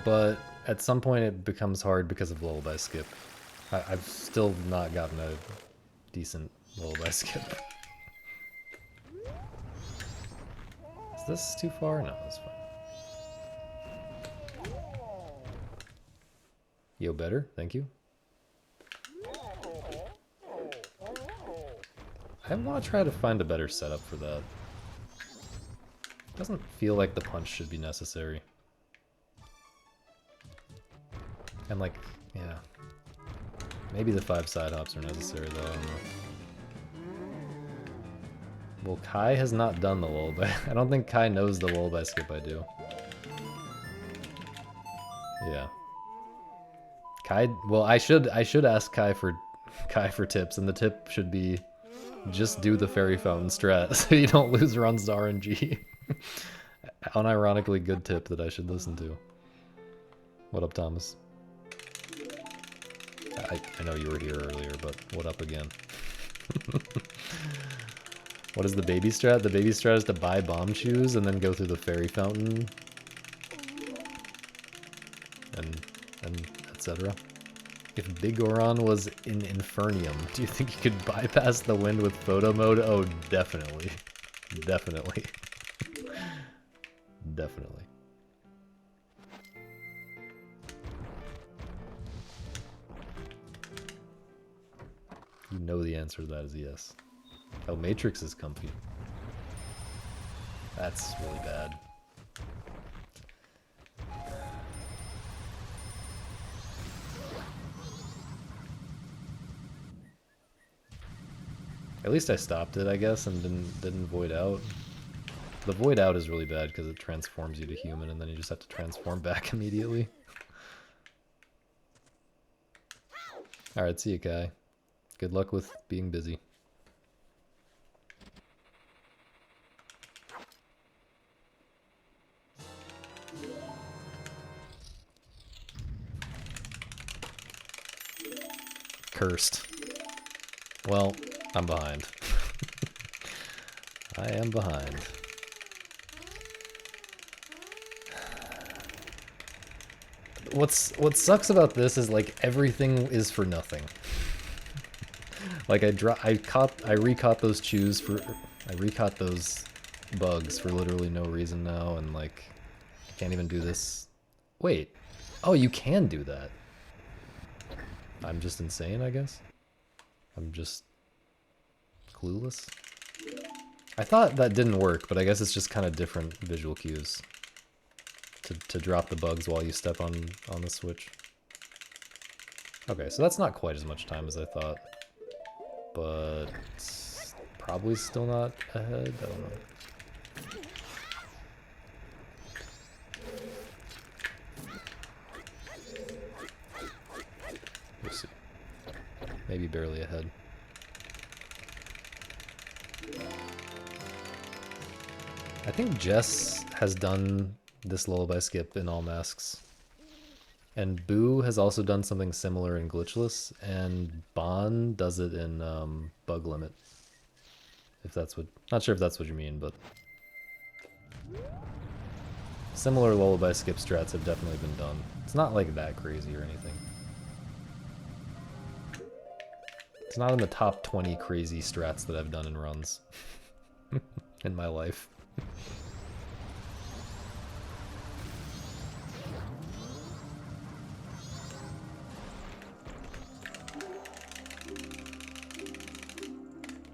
But at some point it becomes hard because of lullaby skip. I've still not gotten a decent lullaby skip. Is this too far? No, that's fine. Yo, better. Thank you. I want to try to find a better setup for that. Doesn't feel like the punch should be necessary. And like, yeah. Maybe the 5 side hops are necessary though, I don't know. Well, Kai has not done the lullaby. I don't think Kai knows the lullaby skip I do. Yeah. Kai, well, I should ask Kai for tips, and the tip should be just do the fairy fountain strat so you don't lose runs to RNG. unironically good tip that I should listen to. What up, Thomas? I know you were here earlier, but what up again? What is the baby strat? The baby strat is to buy bomb shoes and then go through the fairy fountain. And etc. If Big Goron was in Infernium, do you think you could bypass the wind with photo mode? Oh, definitely. Definitely. Definitely. You know the answer to that is yes. Oh, Matrix is comfy. That's really bad. At least I stopped it, I guess, and didn't void out. The void out is really bad because it transforms you to human, and then you just have to transform back immediately. Alright, see you, Kai. Good luck with being busy. Cursed. Well, I'm behind. I am behind. What sucks about this is like everything is for nothing. Like I recaught those those bugs for literally no reason now, and like I can't even do this. Wait. Oh, you can do that. I'm just insane, I guess. I'm just clueless. I thought that didn't work, but I guess it's just kind of different visual cues to drop the bugs while you step on the switch. Okay, so that's not quite as much time as I thought, but probably still not ahead. I don't know. We'll see. Maybe barely ahead. I think Jess has done this lullaby skip in all masks. And Boo has also done something similar in Glitchless, and Bon does it in Bug Limit. If that's what... Not sure if that's what you mean, but... Similar lullaby skip strats have definitely been done. It's not like that crazy or anything. It's not in the top 20 crazy strats that I've done in runs. In my life.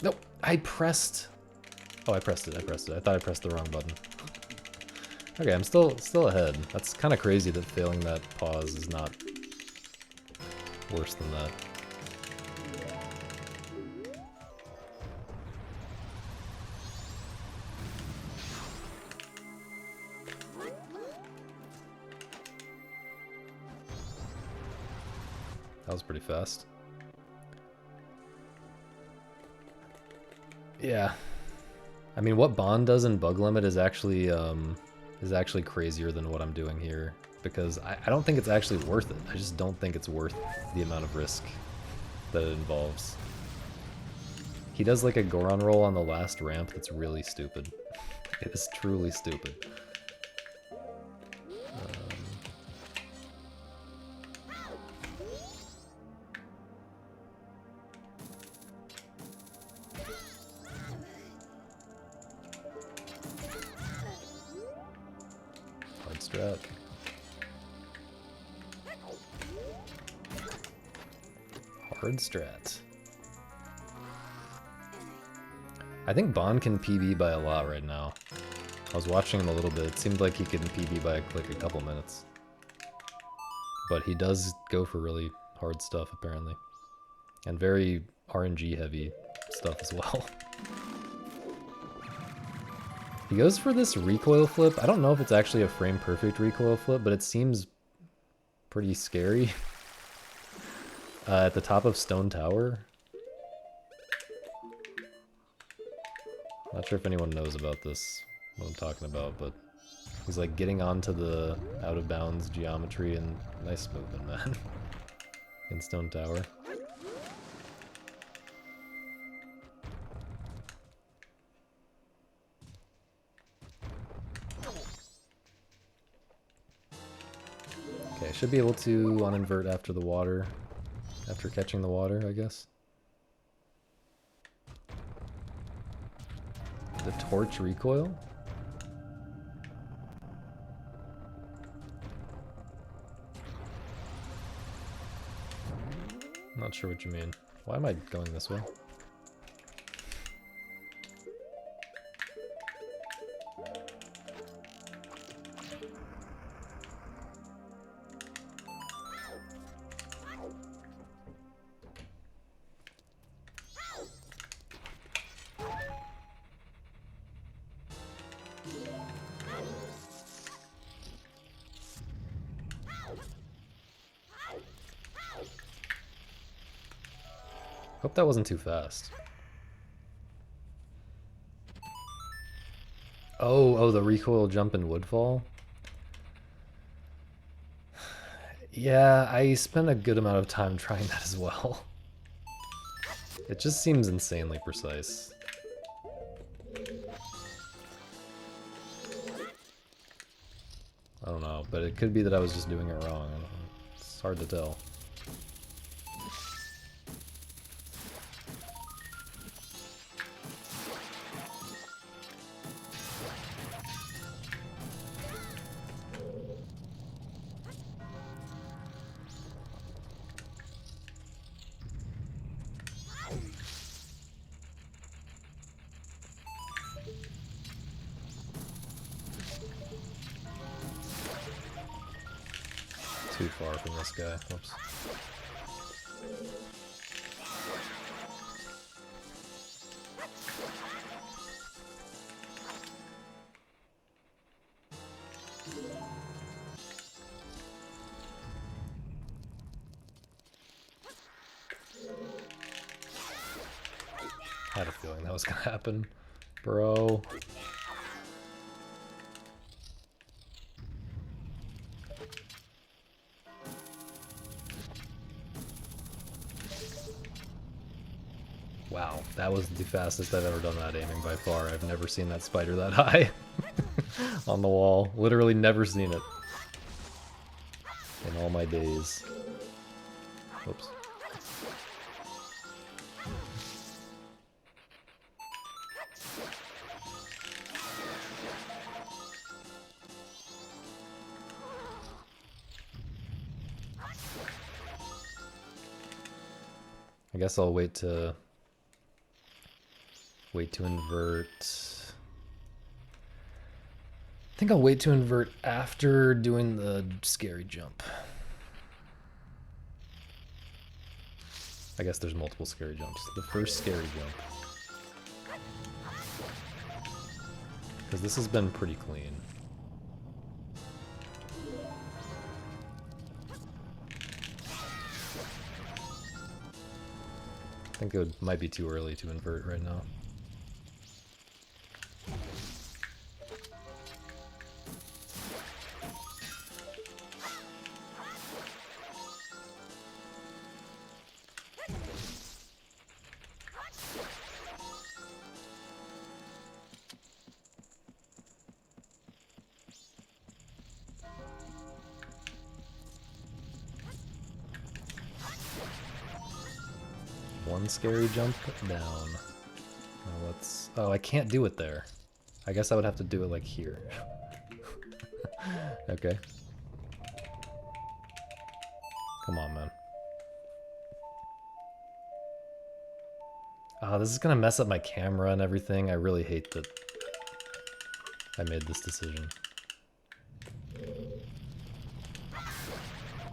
Nope, I pressed... Oh, I pressed it. I thought I pressed the wrong button. Okay, I'm still ahead. That's kind of crazy that failing that pause is not worse than that. That was pretty fast. Yeah. I mean, what Bond does in Bug Limit is actually crazier than what I'm doing here, because I don't think it's actually worth it. I just don't think it's worth the amount of risk that it involves. He does like a Goron roll on the last ramp that's really stupid. It is truly stupid. Strat. Hard strat. I think Bond can PB by a lot right now. I was watching him a little bit. It seemed like he could PB by like a couple minutes. But he does go for really hard stuff apparently. And very RNG heavy stuff as well. He goes for this recoil flip. I don't know if it's actually a frame perfect recoil flip, but it seems pretty scary. At the top of Stone Tower. Not sure if anyone knows about this, what I'm talking about, but He's like getting onto the out of bounds geometry, and nice movement, man. In Stone Tower. Okay, I should be able to on-invert after the water. After catching the water, I guess. The torch recoil? I'm not sure what you mean. Why am I going this way? Hope that wasn't too fast. Oh, the recoil jump in Woodfall? Yeah, I spent a good amount of time trying that as well. It just seems insanely precise. I don't know, but it could be that I was just doing it wrong. It's hard to tell. Too far from this guy. Whoops. I had a feeling that was gonna happen, bro. Wow, that was the fastest I've ever done that aiming by far. I've never seen that spider that high on the wall. Literally never seen it in all my days. Whoops. I guess I'll wait to invert. I think I'll wait to invert after doing the scary jump. I guess there's multiple scary jumps. The first scary jump. Because this has been pretty clean. I think it might be too early to invert right now. One scary jump down. Now let's... Oh, I can't do it there. I guess I would have to do it like here. Okay. Come on, man. Ah, this is gonna mess up my camera and everything. I really hate that I made this decision.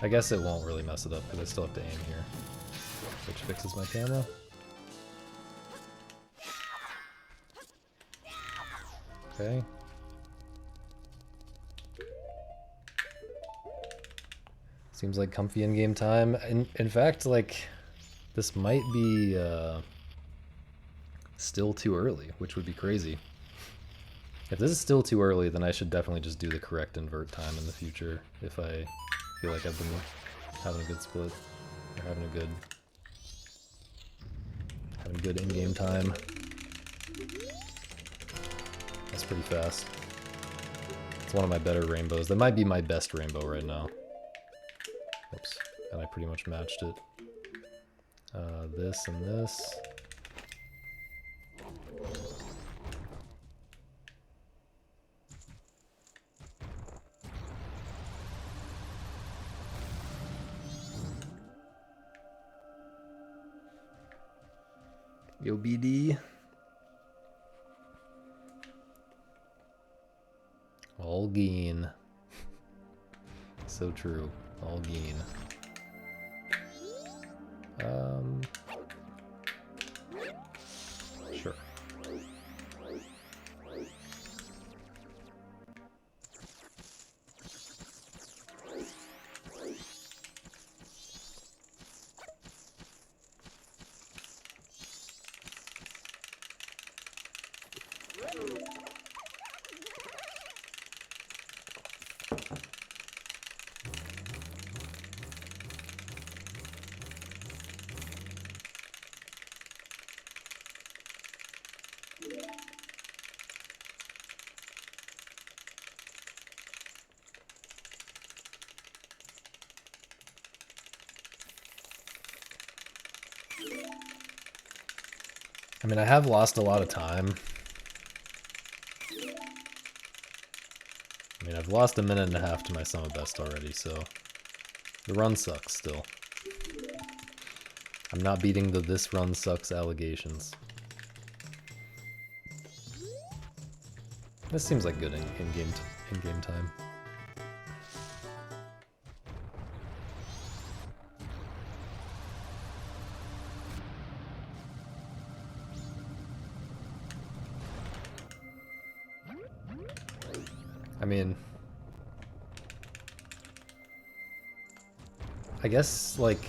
I guess it won't really mess it up because I still have to aim here, which fixes my camera. Okay. Seems like comfy in-game time. In fact, like, this might be still too early, which would be crazy. If this is still too early, then I should definitely just do the correct invert time in the future if I feel like I've been having a good split or having a good in-game time. That's pretty fast. It's one of my better rainbows. That might be my best rainbow right now. Oops, and I pretty much matched it. This and this. Yo, BD. All gain. So true. All gain. Sure. I mean, I have lost a lot of time. I mean, I've lost a minute and a half to my summer best already, so the run sucks still. I'm not beating the "this run sucks" allegations. This seems like good in-game time. I mean, I guess, like,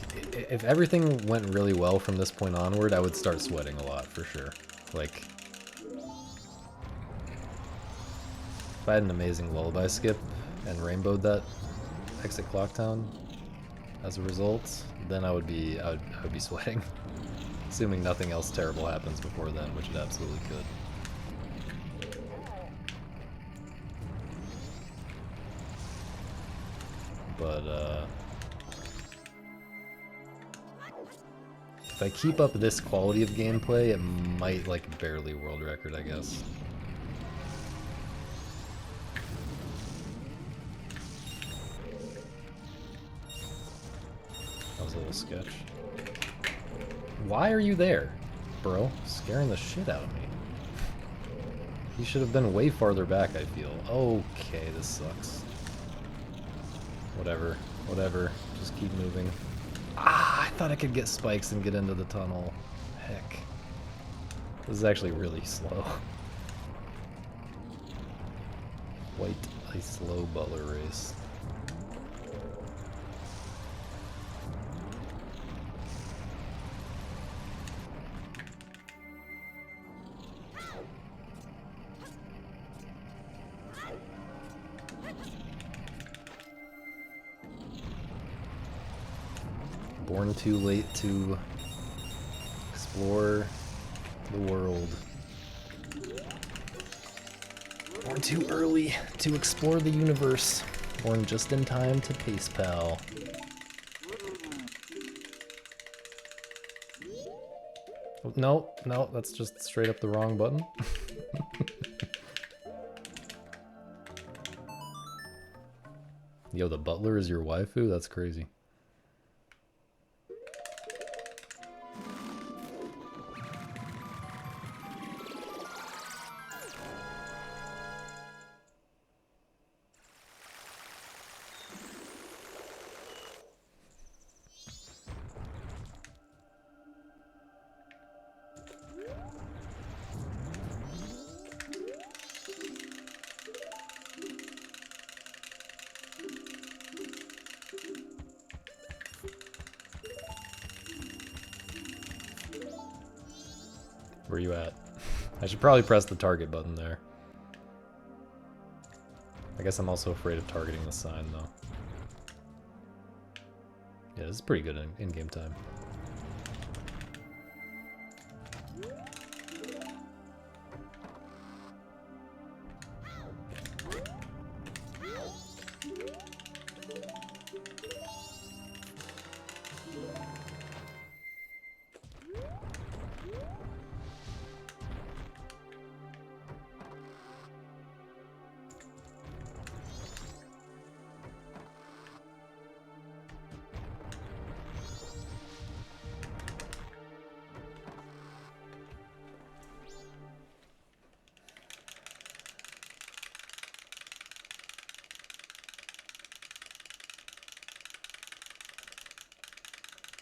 if everything went really well from this point onward, I would start sweating a lot, for sure. Like, if I had an amazing lullaby skip and rainbowed that exit Clocktown as a result, then I would be sweating. Assuming nothing else terrible happens before then, which it absolutely could. But, if I keep up this quality of gameplay, it might, like, barely world record, I guess. That was a little sketch. Why are you there, bro? Scaring the shit out of me. You should have been way farther back, I feel. Okay, this sucks. Whatever, whatever. Just keep moving. Ah, I thought I could get spikes and get into the tunnel. Heck. This is actually really slow. Quite a slow Butler race. Born too late to explore the world. Born too early to explore the universe. Born just in time to pace pal. Oh, no, no, that's just straight up the wrong button. Yo, the butler is your waifu? That's crazy. Where you at? I should probably press the target button there. I guess I'm also afraid of targeting the sign, though. Yeah, this is pretty good in-game time.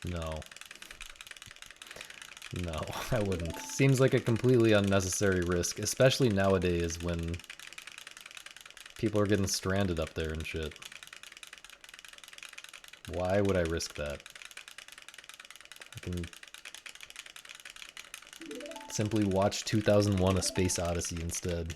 No. No, I wouldn't. Seems like a completely unnecessary risk, especially nowadays when people are getting stranded up there and shit. Why would I risk that? I can simply watch 2001: A Space Odyssey instead.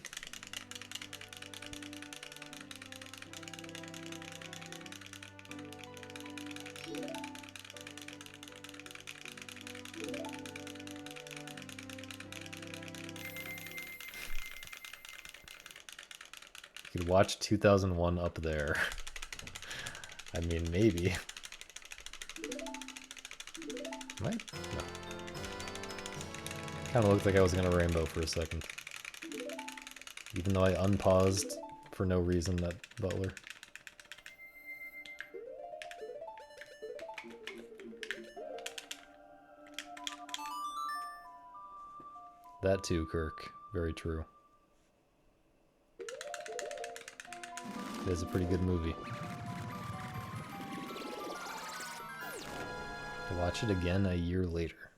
You could watch 2001 up there. I mean, maybe. Might? No. Kind of looked like I was gonna rainbow for a second. Even though I unpaused for no reason that Butler. That too, Kirk. Very true. It is a pretty good movie. To watch it again a year later.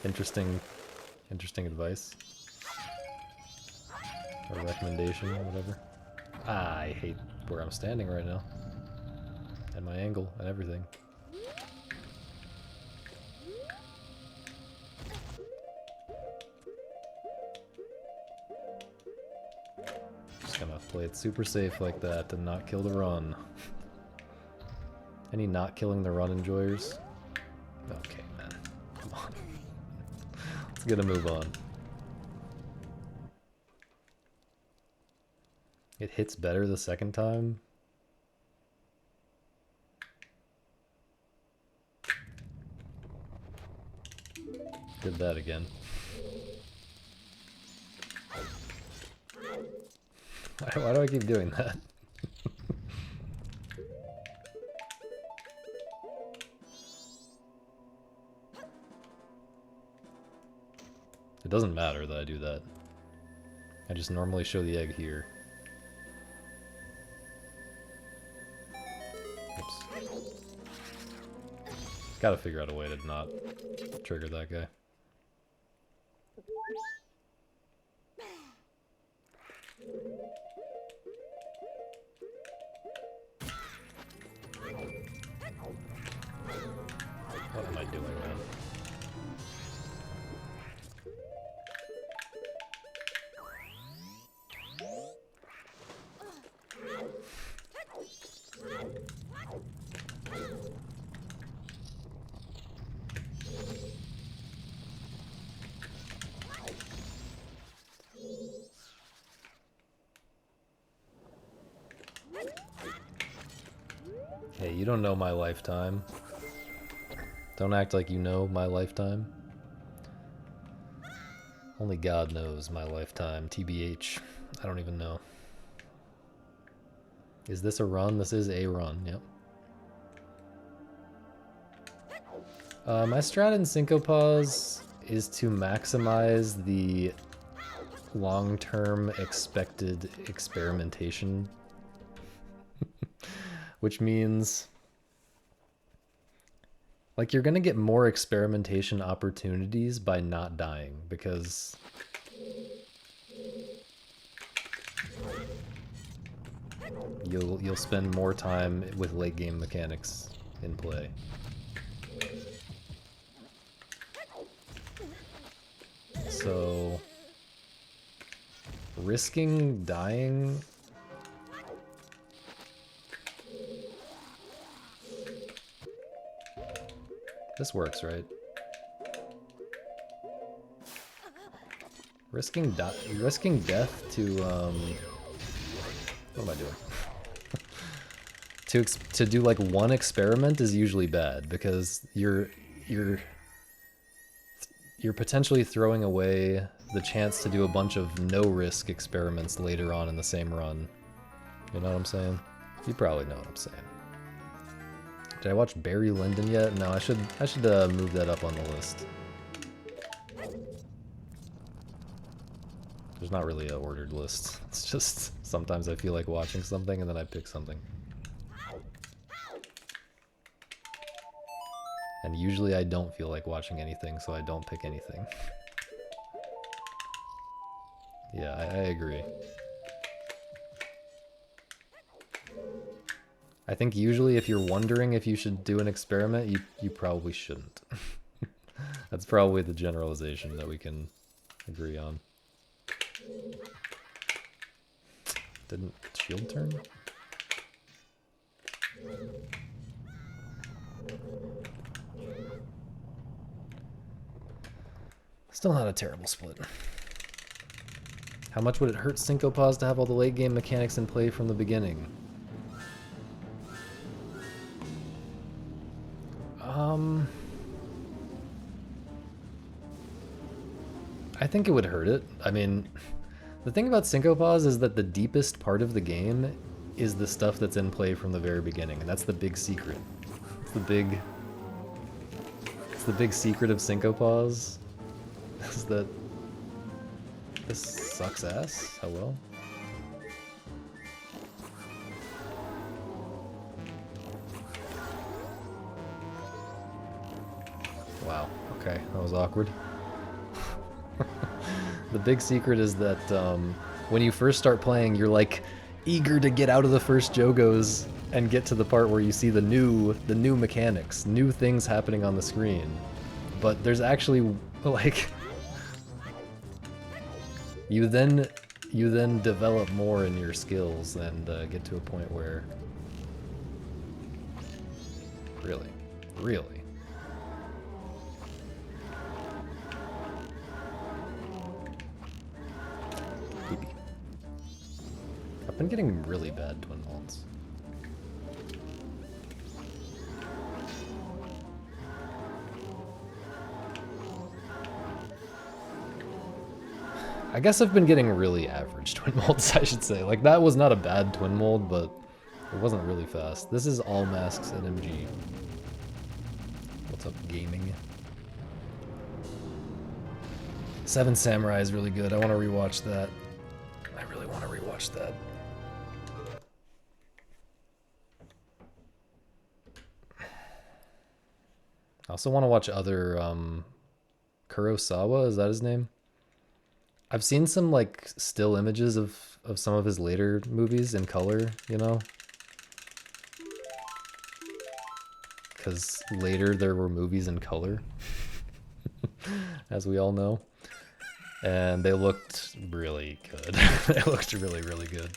Interesting advice. Or recommendation, or whatever. Ah, I hate where I'm standing right now. And my angle and everything. Just gonna play it super safe like that and not kill the run. Any not killing the run enjoyers? Okay, man. Come on. Let's get a move on. It hits better the second time? Did that again. Why do I keep doing that? It doesn't matter that I do that. I just normally show the egg here. Oops. Gotta figure out a way to not trigger that guy. What am I doing, man? Hey, you don't know my lifetime. Don't act like you know my lifetime. Only God knows my lifetime, TBH. I don't even know. Is this a run? This is a run, yep. My strat in Syncopause is to maximize the long-term expected experimentation. Which means, like, you're gonna get more experimentation opportunities by not dying, because you'll spend more time with late game mechanics in play. So Risking dying... This works, right? Risking death to, what am I doing? To do like one experiment is usually bad because you're potentially throwing away the chance to do a bunch of no-risk experiments later on in the same run. You know what I'm saying? You probably know what I'm saying. Did I watch Barry Lyndon yet? No, I should move that up on the list. There's not really an ordered list. It's just sometimes I feel like watching something and then I pick something. And usually I don't feel like watching anything, so I don't pick anything. Yeah, I agree. I think usually if you're wondering if you should do an experiment, you probably shouldn't. That's probably the generalization that we can agree on. Didn't shield turn? Still not a terrible split. How much would it hurt Syncopause to have all the late game mechanics in play from the beginning? I think it would hurt it. I mean, the thing about Syncopause is that the deepest part of the game is the stuff that's in play from the very beginning, and that's the big secret. It's the big secret of Syncopause. Is that this sucks ass? Hello? Wow, okay, that was awkward. The big secret is that when you first start playing, you're like eager to get out of the first Jogos and get to the part where you see the new mechanics, new things happening on the screen. But there's actually like you then develop more in your skills and get to a point where really. I've been getting really bad twin molds. I guess I've been getting really average twin molds, I should say. Like, that was not a bad twin mold, but it wasn't really fast. This is all masks NMG. What's up, gaming? Seven Samurai is really good. I want to rewatch that. I really want to rewatch that. I also want to watch other, Kurosawa, is that his name? I've seen some, like, still images of some of his later movies in color, you know? Because later there were movies in color, as we all know. And they looked really good. They looked really, really good.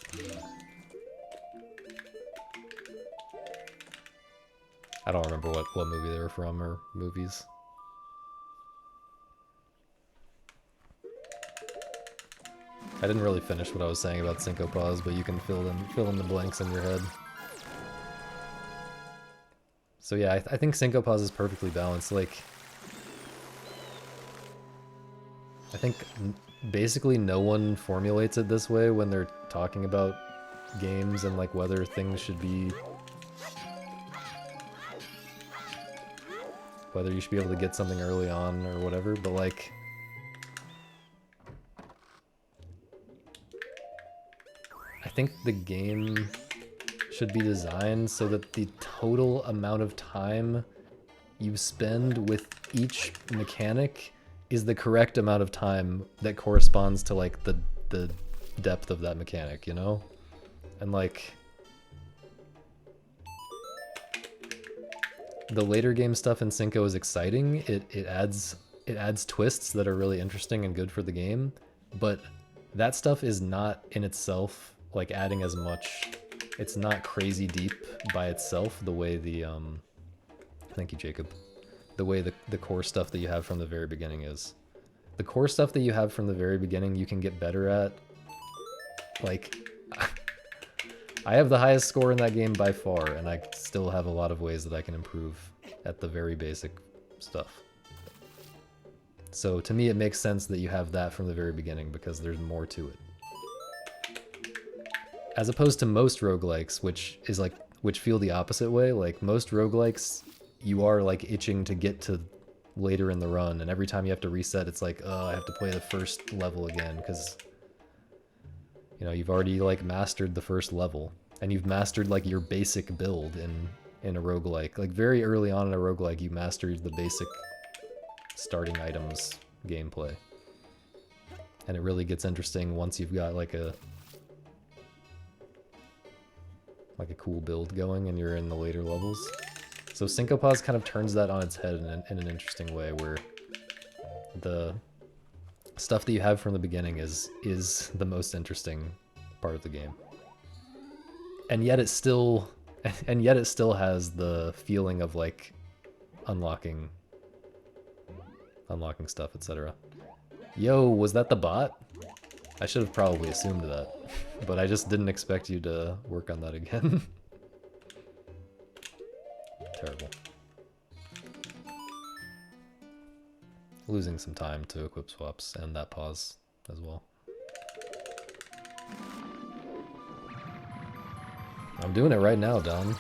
I don't remember what movie they were from or movies. I didn't really finish what I was saying about Syncopause, but you can fill in the blanks in your head. So yeah, I think Syncopause is perfectly balanced. Like, I think basically no one formulates it this way when they're talking about games and like whether things should be, whether you should be able to get something early on or whatever, but like, I think the game should be designed so that the total amount of time you spend with each mechanic is the correct amount of time that corresponds to like the depth of that mechanic, you know? And like the later game stuff in Cinco is exciting. It adds twists that are really interesting and good for the game, but that stuff is not in itself like adding as much. It's not crazy deep by itself the way the thank you, Jacob. The way the core stuff that you have from the very beginning is. The core stuff that you have from the very beginning you can get better at. Like I have the highest score in that game by far, and I still have a lot of ways that I can improve at the very basic stuff. So to me it makes sense that you have that from the very beginning because there's more to it. As opposed to most roguelikes, which feel the opposite way. Like most roguelikes, you are like itching to get to later in the run, and every time you have to reset, it's like, oh, I have to play the first level again, because you know, you've already like mastered the first level, and you've mastered like your basic build in a roguelike. Like very early on in a roguelike, you mastered the basic starting items gameplay. And it really gets interesting once you've got like a cool build going and you're in the later levels. So Syncopause kind of turns that on its head in an interesting way, where the stuff that you have from the beginning is the most interesting part of the game. And yet it still has the feeling of like unlocking stuff, etc. Yo, was that the bot? I should have probably assumed that, but I just didn't expect you to work on that again. Terrible. Losing some time to equip swaps and that pause as well. I'm doing it right now, Don.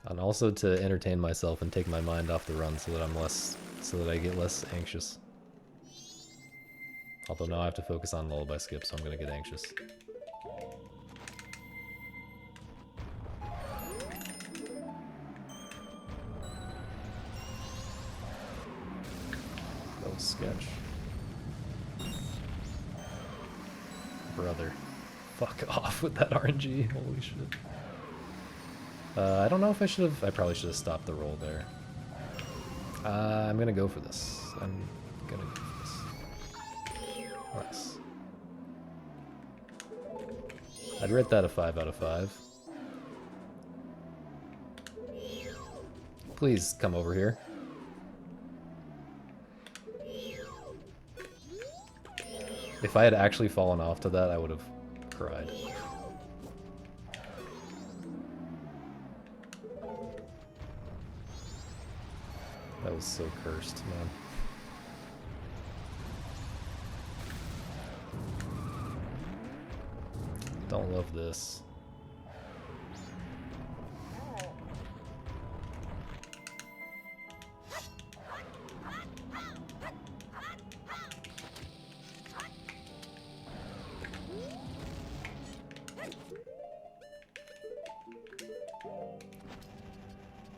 And also to entertain myself and take my mind off the run so that I get less anxious. Although now I have to focus on lullaby skip, so I'm gonna get anxious. That was sketch. Brother. Fuck off with that RNG, holy shit. I don't know if I probably should have stopped the roll there. I'm gonna go for this. I'm gonna go for this. Nice. I'd rate that a 5 out of 5. Please come over here. If I had actually fallen off to that, I would have cried. That was so cursed, man. Don't love this.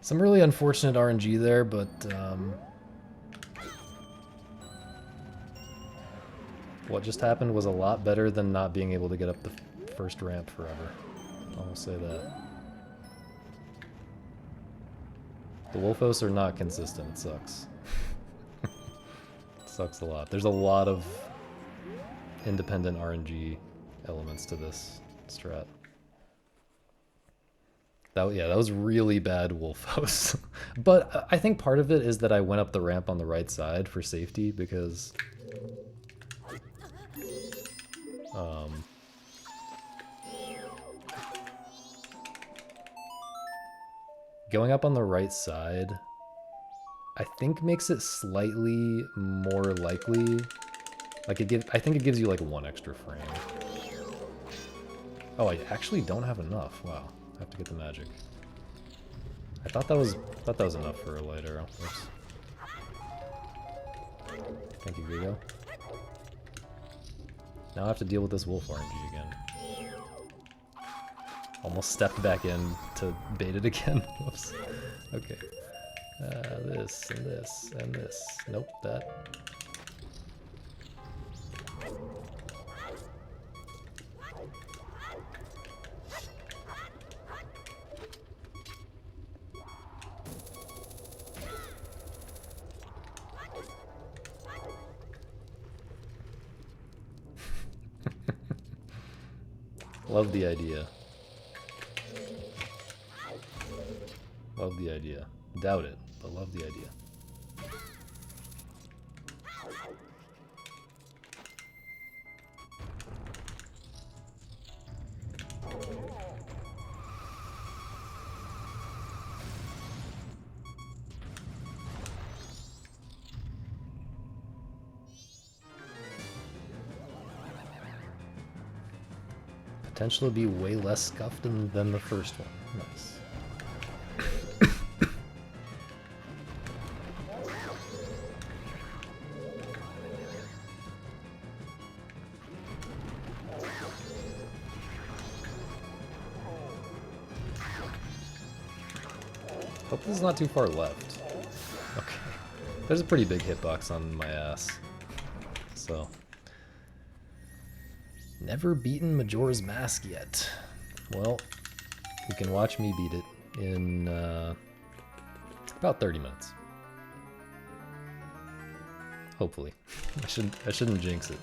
Some really unfortunate RNG there, but what just happened was a lot better than not being able to get up the first ramp forever. I will say that. The Wolfos are not consistent, it sucks. It sucks a lot. There's a lot of independent RNG elements to this strat. That was really bad Wolfos. But I think part of it is that I went up the ramp on the right side for safety, because going up on the right side, I think makes it slightly more likely. Like I think it gives you like 1 extra frame. Oh, I actually don't have enough. Wow. I have to get the magic. I thought that was enough for a light arrow. Oops. Thank you, Vigo. Now I have to deal with this wolf RNG again. Almost stepped back in to bait it again. Whoops. Okay. This and this and this. Nope, that. Love the idea. Love the idea. Doubt it, but love the idea. Potential to be way less scuffed than the first one. Nice. Hope this is not too far left. Okay. There's a pretty big hitbox on my ass. So. Never beaten Majora's Mask yet. Well, you can watch me beat it in about 30 minutes. Hopefully. I shouldn't jinx it.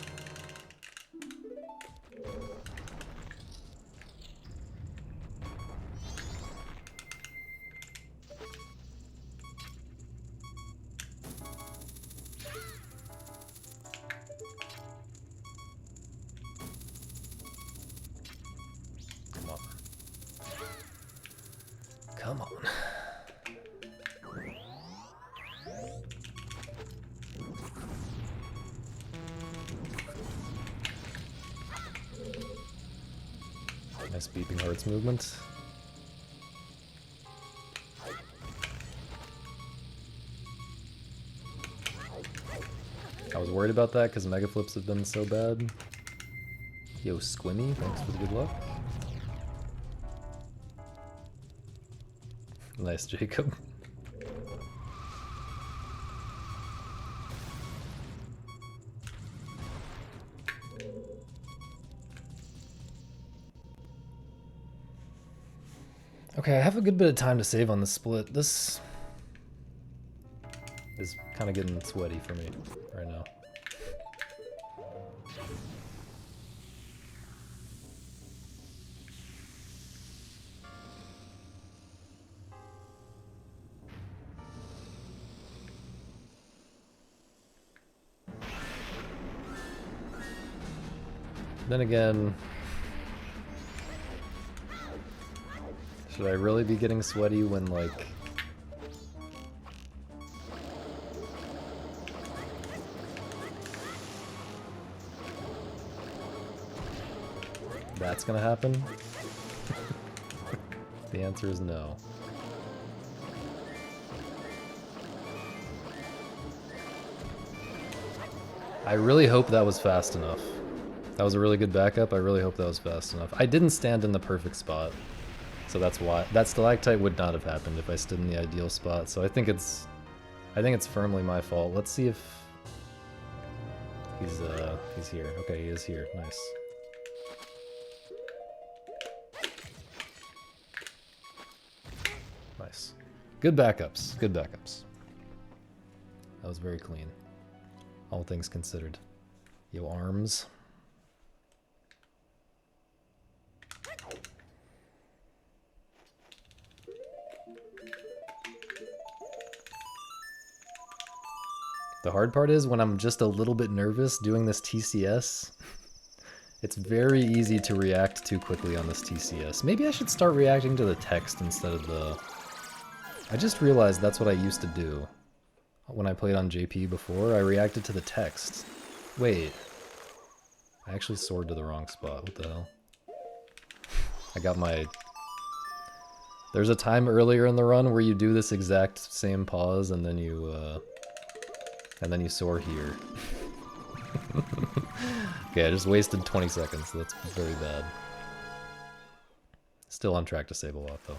Come on. Nice beeping hearts movement. I was worried about that because Mega Flips have been so bad. Yo, Squimmy, thanks for the good luck. Nice, Jacob. Okay, I have a good bit of time to save on this split. This is kind of getting sweaty for me right now. Then again, should I really be getting sweaty when, like, that's gonna happen? The answer is no. I really hope that was fast enough. That was a really good backup. I really hope that was fast enough. I didn't stand in the perfect spot, so that's why. That stalactite would not have happened if I stood in the ideal spot. So I think it's firmly my fault. Let's see if he's here. Okay, he is here. Nice. Nice. Good backups. Good backups. That was very clean. All things considered. Yo, arms. The hard part is when I'm just a little bit nervous doing this TCS, it's very easy to react too quickly on this TCS. Maybe I should start reacting to the text instead of the... I just realized that's what I used to do. When I played on JP before, I reacted to the text. Wait. I actually soared to the wrong spot. What the hell? I got my... There's a time earlier in the run where you do this exact same pause and then you soar here. Okay, I just wasted 20 seconds, so that's very bad. Still on track to save a lot, though.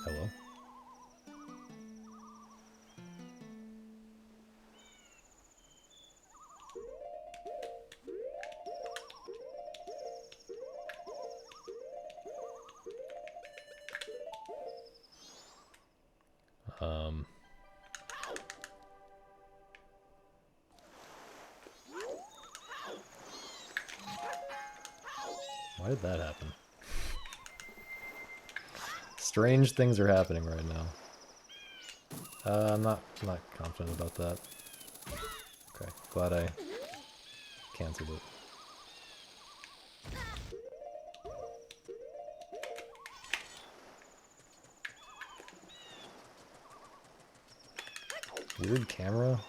Hello? Um, why did that happen? Strange things are happening right now. I'm not confident about that. Okay, glad I canceled it. Weird camera.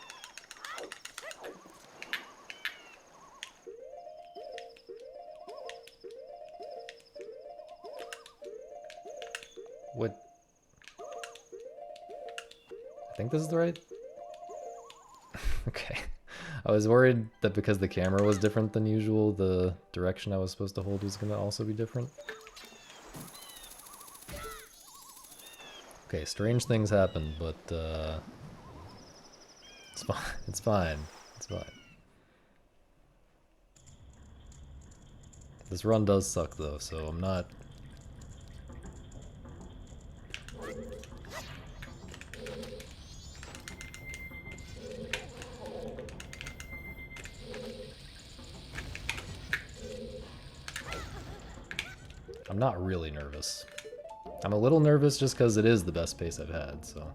What? I think this is the right? Okay. I was worried that because the camera was different than usual, the direction I was supposed to hold was going to also be different. Okay, strange things happen, but it's fine. It's fine. It's fine. This run does suck though, so I'm not... I'm not really nervous. I'm a little nervous just because it is the best pace I've had, so...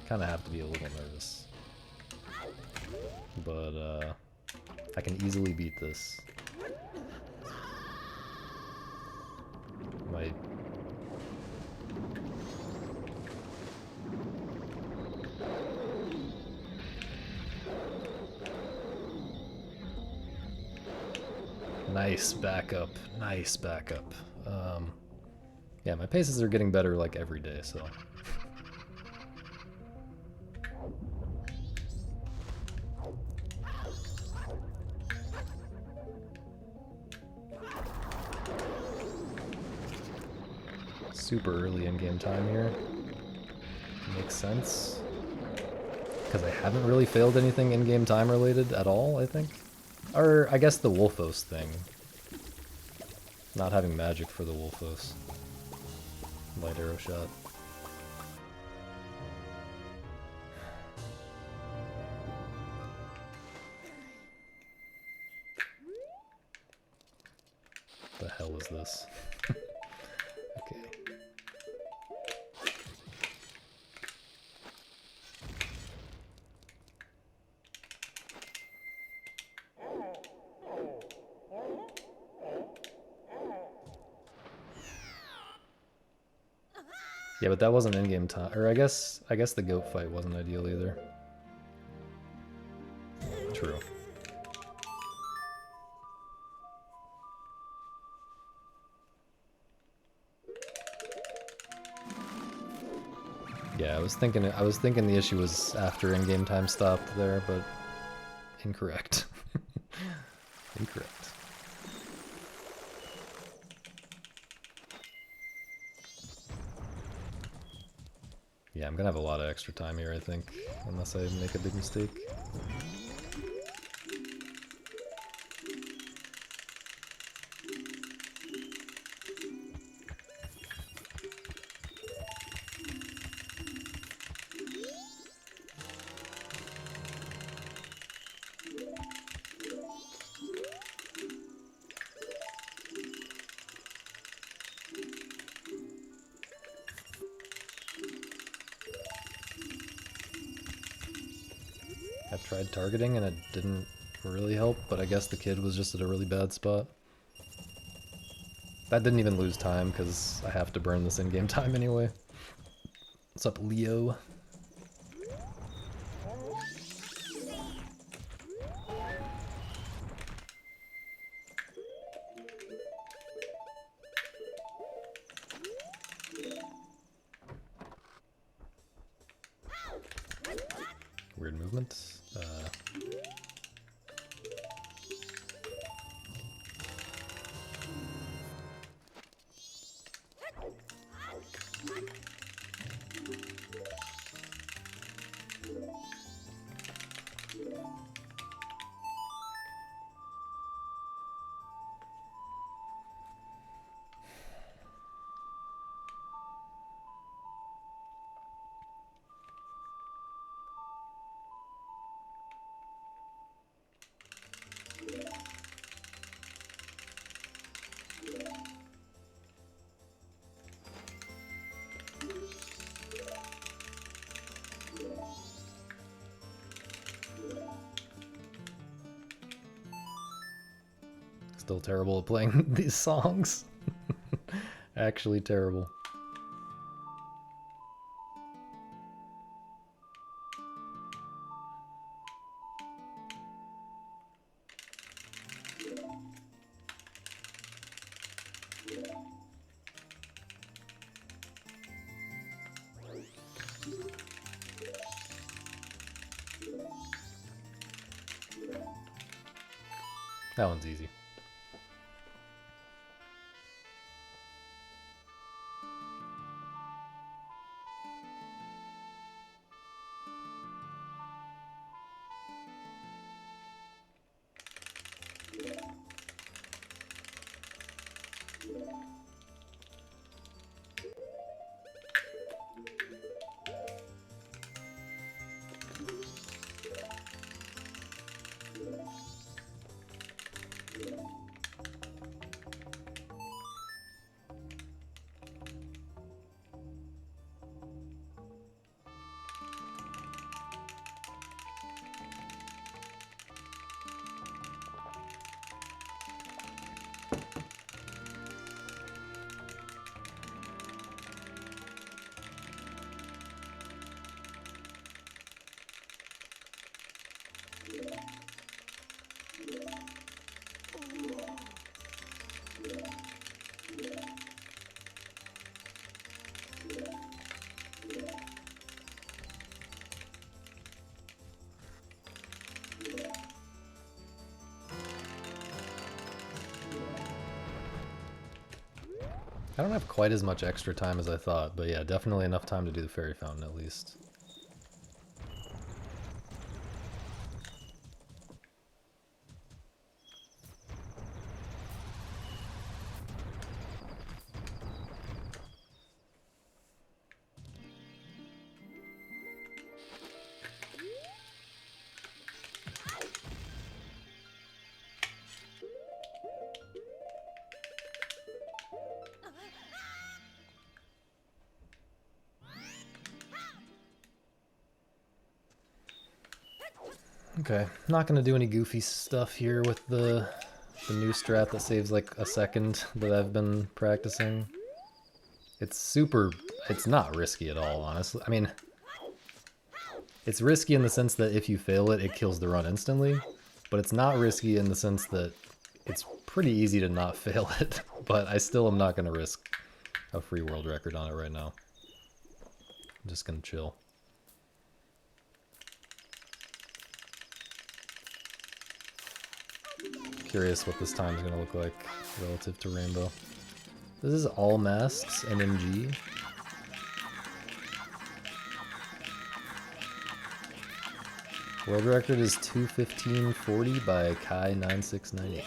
kind of have to be a little nervous. But, I can easily beat this. My... Nice backup. Nice backup. Yeah, my paces are getting better like every day, so... Super early in-game time here. Makes sense. Because I haven't really failed anything in-game time related at all, I think. Or, I guess the Wolfos thing. Not having magic for the Wolfos. Light arrow shot. The hell is this? Okay. Yeah, but that wasn't in-game time. Or I guess the goat fight wasn't ideal either. True. Yeah, I was thinking the issue was after in-game time stopped there, but incorrect. Incorrect. Yeah, I'm gonna have a lot of extra time here, I think, unless I make a big mistake. I tried targeting and it didn't really help, but I guess the kid was just at a really bad spot. That didn't even lose time, because I have to burn this in-game time anyway. What's up, Leo? Weird movements. Still terrible at playing these songs. Actually terrible. That one's easy. I don't have quite as much extra time as I thought, but yeah, definitely enough time to do the fairy fountain at least. Okay, not gonna do any goofy stuff here with the new strat that saves like a second that I've been practicing. It's not risky at all, honestly. I mean, it's risky in the sense that if you fail it, it kills the run instantly, but it's not risky in the sense that it's pretty easy to not fail it, but I still am not gonna risk a free world record on it right now. I'm just gonna chill. Curious what this time is going to look like relative to Rainbow. This is all masks, NMG. World record is 2:15:40 by Kai9698.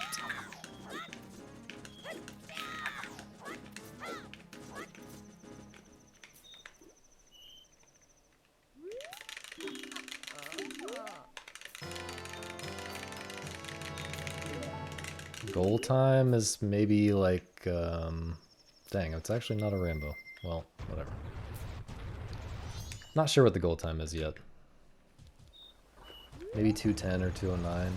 Goal time is maybe like, dang, it's actually not a rainbow. Well, whatever. Not sure what the goal time is yet. Maybe 2:10 or 2:09.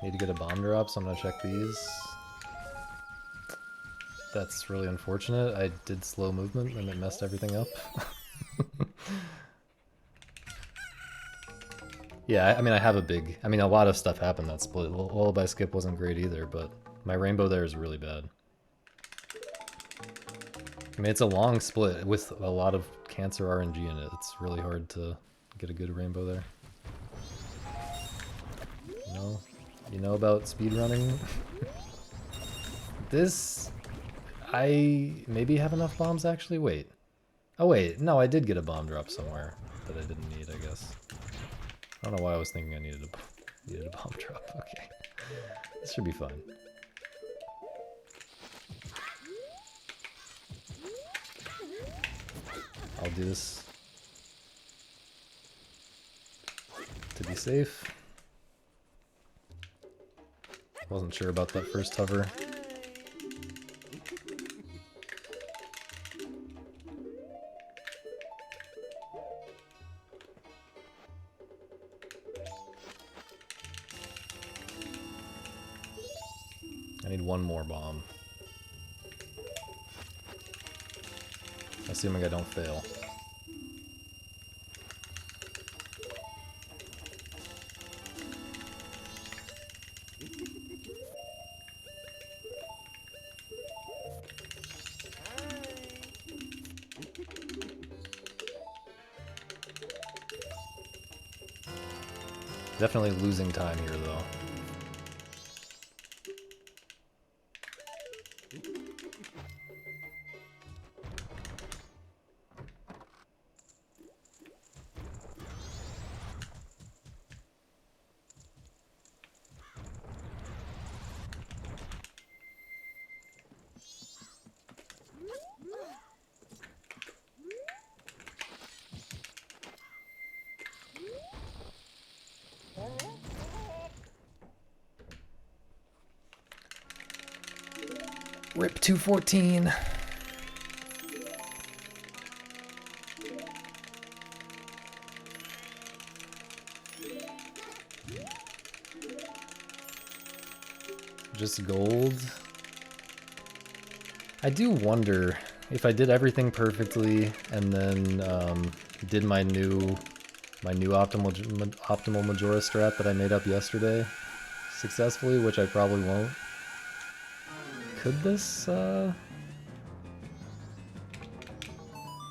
Need to get a bomb drop, so I'm gonna check these. That's really unfortunate. I did slow movement and it messed everything up. Yeah, I mean, I have a lot of stuff happened that split. Lullaby skip wasn't great either, but my rainbow there is really bad. I mean, it's a long split with a lot of cancer RNG in it. It's really hard to get a good rainbow there. You know about speedrunning? I maybe have enough bombs actually? Wait. Oh wait, no, I did get a bomb drop somewhere that I didn't need, I guess. I don't know why I was thinking I needed a bomb. Needed a bomb drop. Okay. This should be fine. I'll do this to be safe. Wasn't sure about that first hover. I need one more bomb. Assuming I don't fail. Definitely losing time here, though. Rip 214. Just gold. I do wonder if I did everything perfectly and then did my new optimal Majora strat that I made up yesterday successfully, which I probably won't. Could this,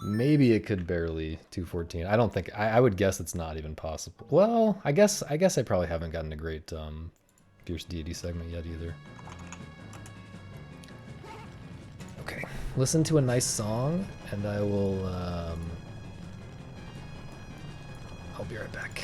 maybe it could barely 214. I don't think, I would guess it's not even possible. Well, I guess I probably haven't gotten a great Fierce Deity segment yet either. Okay, listen to a nice song and I will, I'll be right back.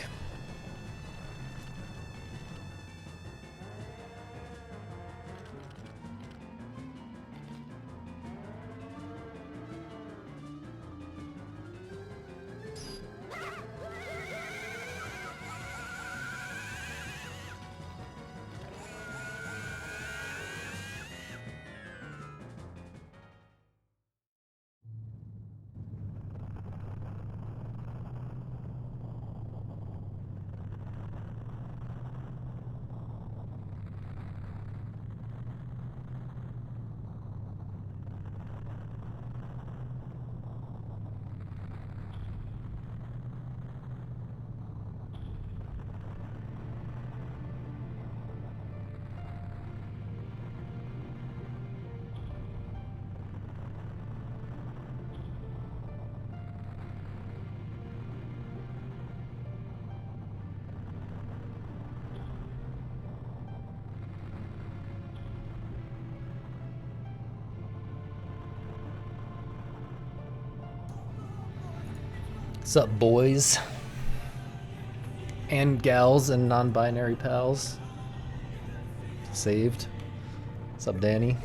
What's up, boys? And gals and non-binary pals. Saved. What's up, Danny?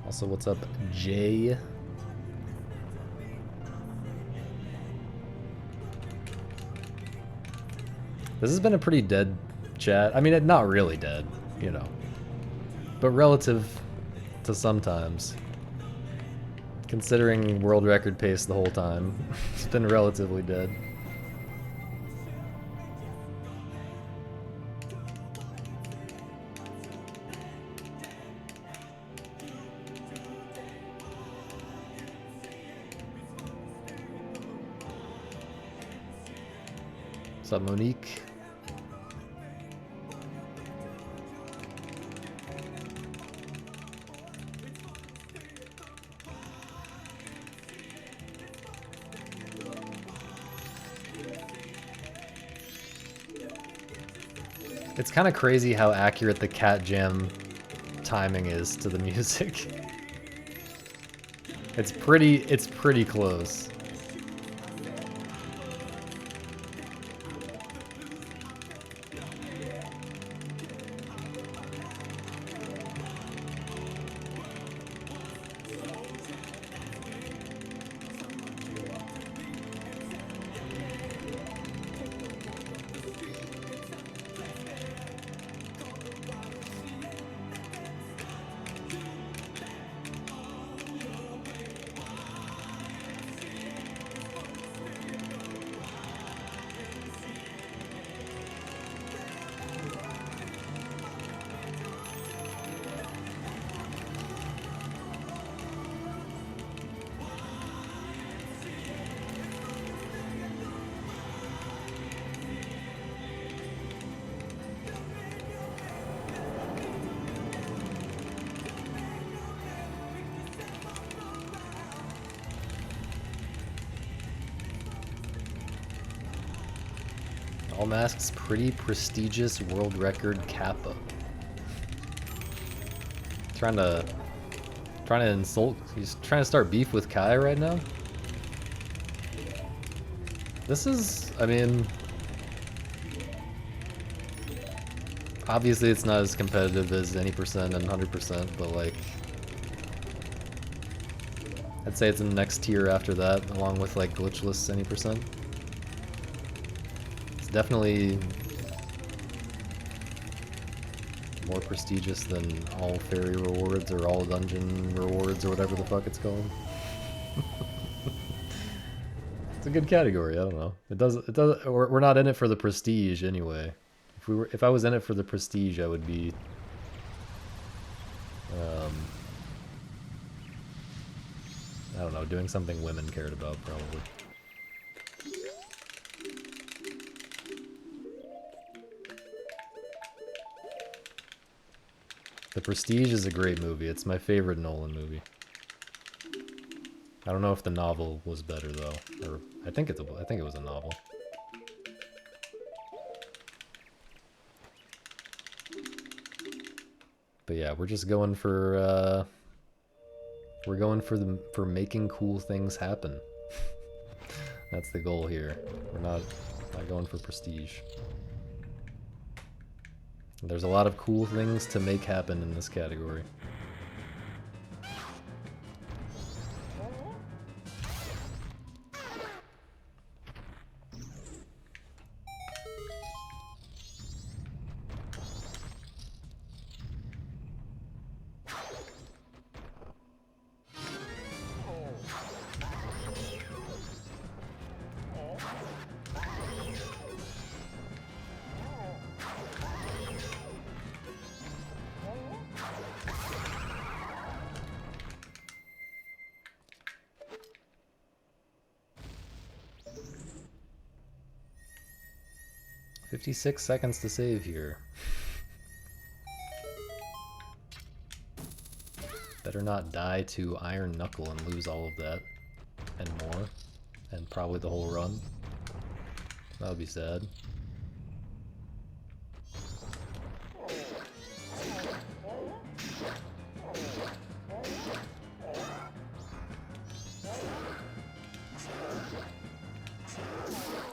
Also, what's up, Jay? This has been a pretty dead chat. I mean, not really dead, you know. But relative to sometimes. Considering world record pace the whole time, it's been relatively dead. What's up, Monique? It's kind of crazy how accurate the Cat Jam timing is to the music. It's pretty close. All Mask's pretty prestigious world record kappa. Trying to insult. He's trying to start beef with Kai right now. This is, I mean, obviously it's not as competitive as any percent and 100%, but like, I'd say it's in the next tier after that, along with like glitchless any percent. It's definitely more prestigious than all fairy rewards or all dungeon rewards or whatever the fuck it's called. It's a good category. I don't know. It does. We're not in it for the prestige anyway. If I was in it for the prestige, I would be. I don't know, doing something women cared about probably. The Prestige is a great movie. It's my favorite Nolan movie. I don't know if the novel was better though, or I think it was a novel. But yeah, we're just going for for making cool things happen. That's the goal here. We're not going for prestige. There's a lot of cool things to make happen in this category. "56 seconds to save here. Better not die to Iron Knuckle and lose all of that. And more. And probably the whole run. That would be sad.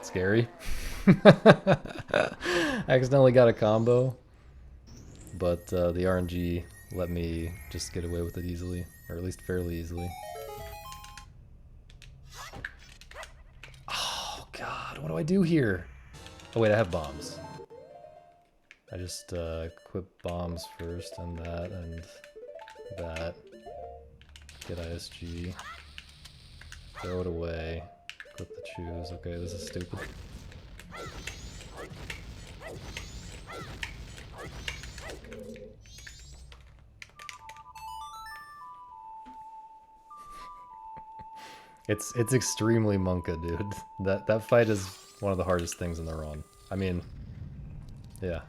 Scary. I accidentally got a combo, but the RNG let me just get away with it easily, or at least fairly easily. Oh god, what do I do here? Oh wait, I have bombs. I just equip bombs first, and that, get ISG, throw it away, equip the choose. Okay, this is stupid. It's extremely Monka, dude. That fight is one of the hardest things in the run. I mean, yeah,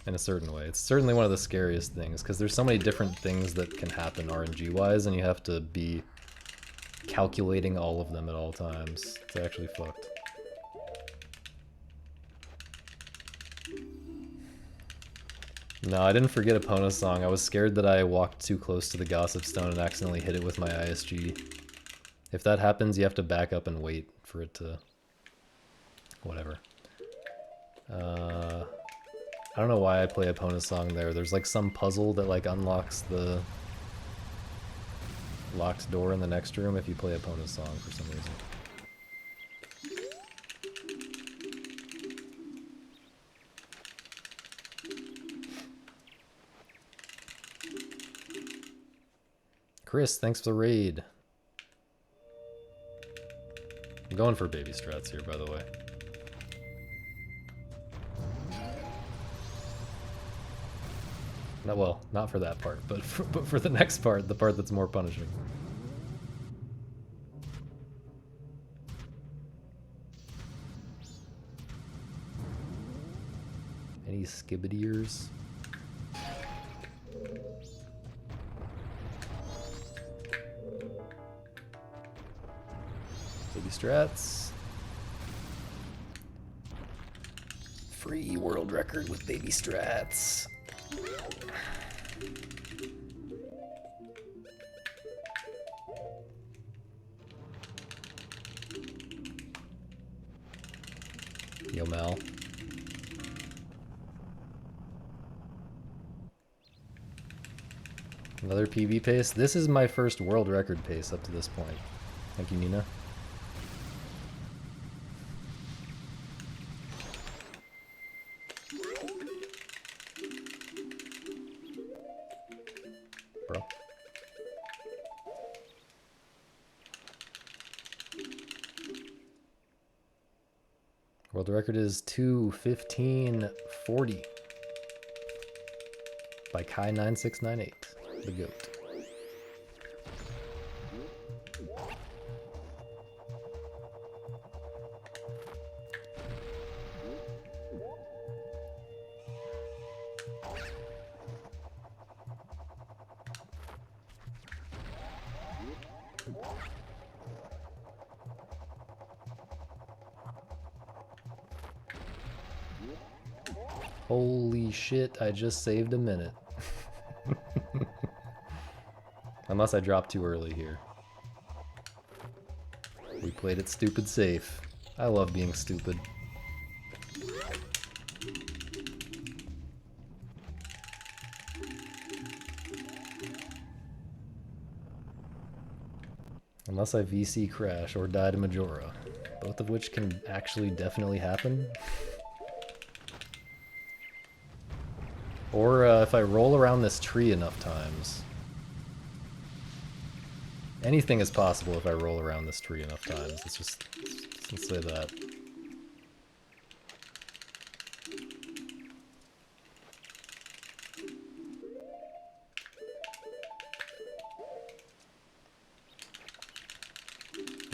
in a certain way. It's certainly one of the scariest things, because there's so many different things that can happen RNG-wise, and you have to be calculating all of them at all times. It's actually fucked. No, I didn't forget Epona's song. I was scared that I walked too close to the Gossip Stone and accidentally hit it with my ISG. If that happens, you have to back up and wait for it to... whatever. I don't know why I play Epona's song there. There's like some puzzle that like unlocks the locked door in the next room if you play Epona's song for some reason. Chris, thanks for the raid. I'm going for baby strats here, by the way. No, well, not for that part, but for the next part, the part that's more punishing. Any skibbidiers? Baby strats. Free world record with baby strats. Yo, Mal. Another PB pace. This is my first world record pace up to this point. Thank you, Nina. Bro. World record is 2:15:40 by Kai9698, the goat. Holy shit, I just saved a minute. Unless I dropped too early here. We played it stupid safe. I love being stupid. Unless I VC crash or die to Majora. Both of which can actually definitely happen. Or if I roll around this tree enough times. Anything is possible if I roll around this tree enough times. Let's say that.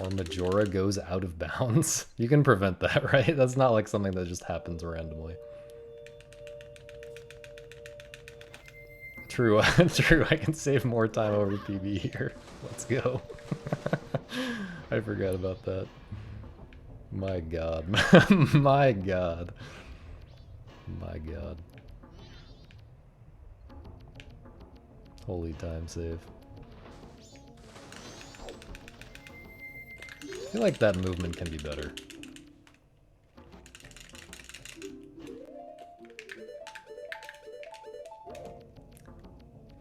Or Majora goes out of bounds. You can prevent that, right? That's not like something that just happens randomly. True, true. I can save more time over PB here. Let's go. I forgot about that. My god. My god. My god. Holy time save. I feel like that movement can be better.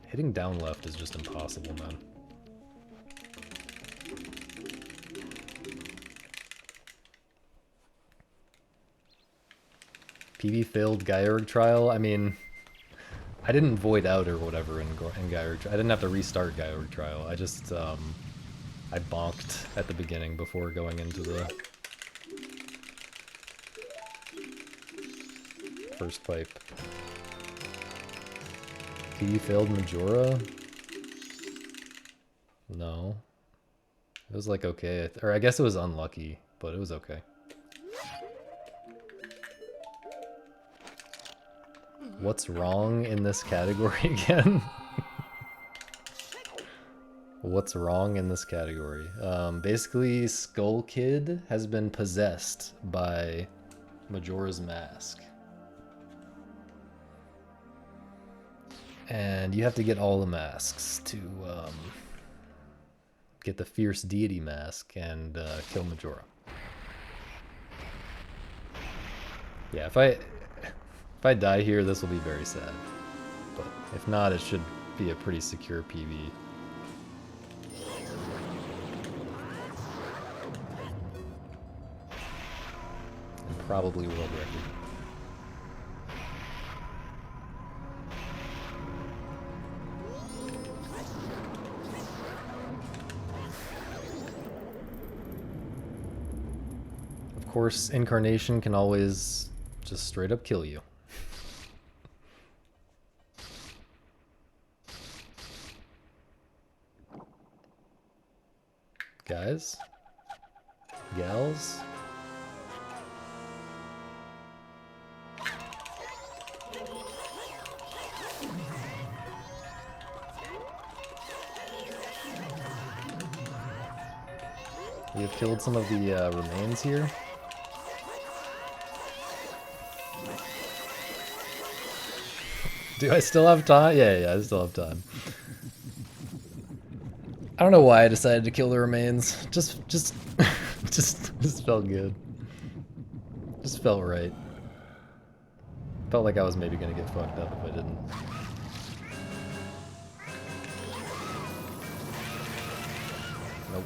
Hitting down left is just impossible, man. PB failed Gyurg trial. I mean, I didn't void out or whatever in Gyurg. I didn't have to restart Gyurg trial. I just I bonked at the beginning before going into the first pipe. PB failed Majora? No. It was like okay, or I guess it was unlucky, but it was okay. What's wrong in this category again? What's wrong in this category? Basically, Skull Kid has been possessed by Majora's Mask. And you have to get all the masks to get the Fierce Deity mask and kill Majora. Yeah, if I die here, this will be very sad. But if not, it should be a pretty secure PV. And probably world record. Of course, Incarnation can always just straight up kill you. Guys? Gals? We have killed some of the remains here. Do I still have time? Yeah, I still have time. I don't know why I decided to kill the remains. Just felt good. Just felt right. Felt like I was maybe gonna get fucked up if I didn't. Nope.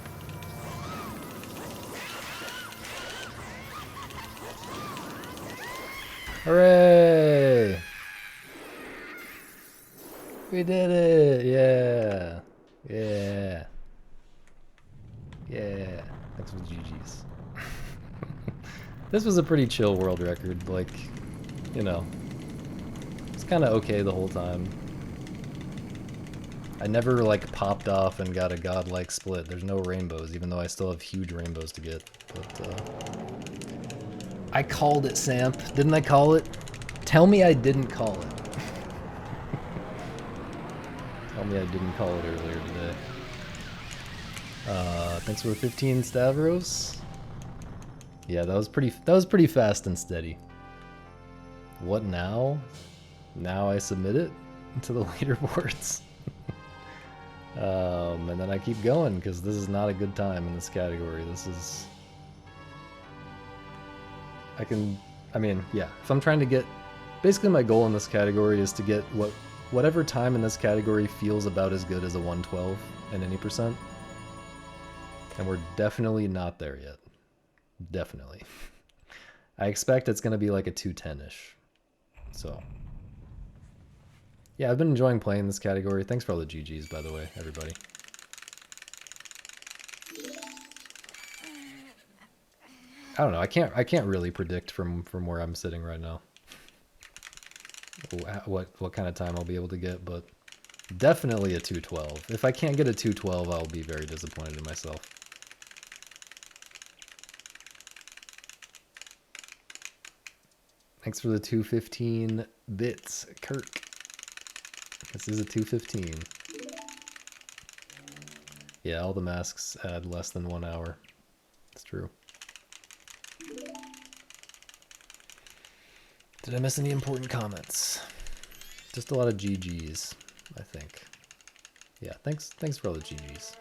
Hooray! We did it! Yeah! Yeah! Yeah! Thanks for the GG's. This was a pretty chill world record, like, you know. It's kinda okay the whole time. I never, like, popped off and got a godlike split. There's no rainbows, even though I still have huge rainbows to get. But, I called it, Samp. Didn't I call it? Tell me I didn't call it. Tell me I didn't call it earlier today. Thanks for the 15 Stavros. Yeah, that was pretty fast and steady. What now? Now I submit it to the leaderboards. And then I keep going because this is not a good time in this category. This is... I mean, yeah, if I'm trying to get... Basically my goal in this category is to get whatever time in this category feels about as good as a 112 in any percent. And we're definitely not there yet. Definitely. I expect it's going to be like a 210-ish. So. Yeah, I've been enjoying playing this category. Thanks for all the GGs, by the way, everybody. I don't know. I can't really predict from where I'm sitting right now what kind of time I'll be able to get, but definitely a 212. If I can't get a 212, I'll be very disappointed in myself. Thanks for the 215 bits, Kirk. This is a 215. Yeah, all the masks add less than 1 hour. It's true. Did I miss any important comments? Just a lot of GGs, I think. Yeah, thanks for all the GGs.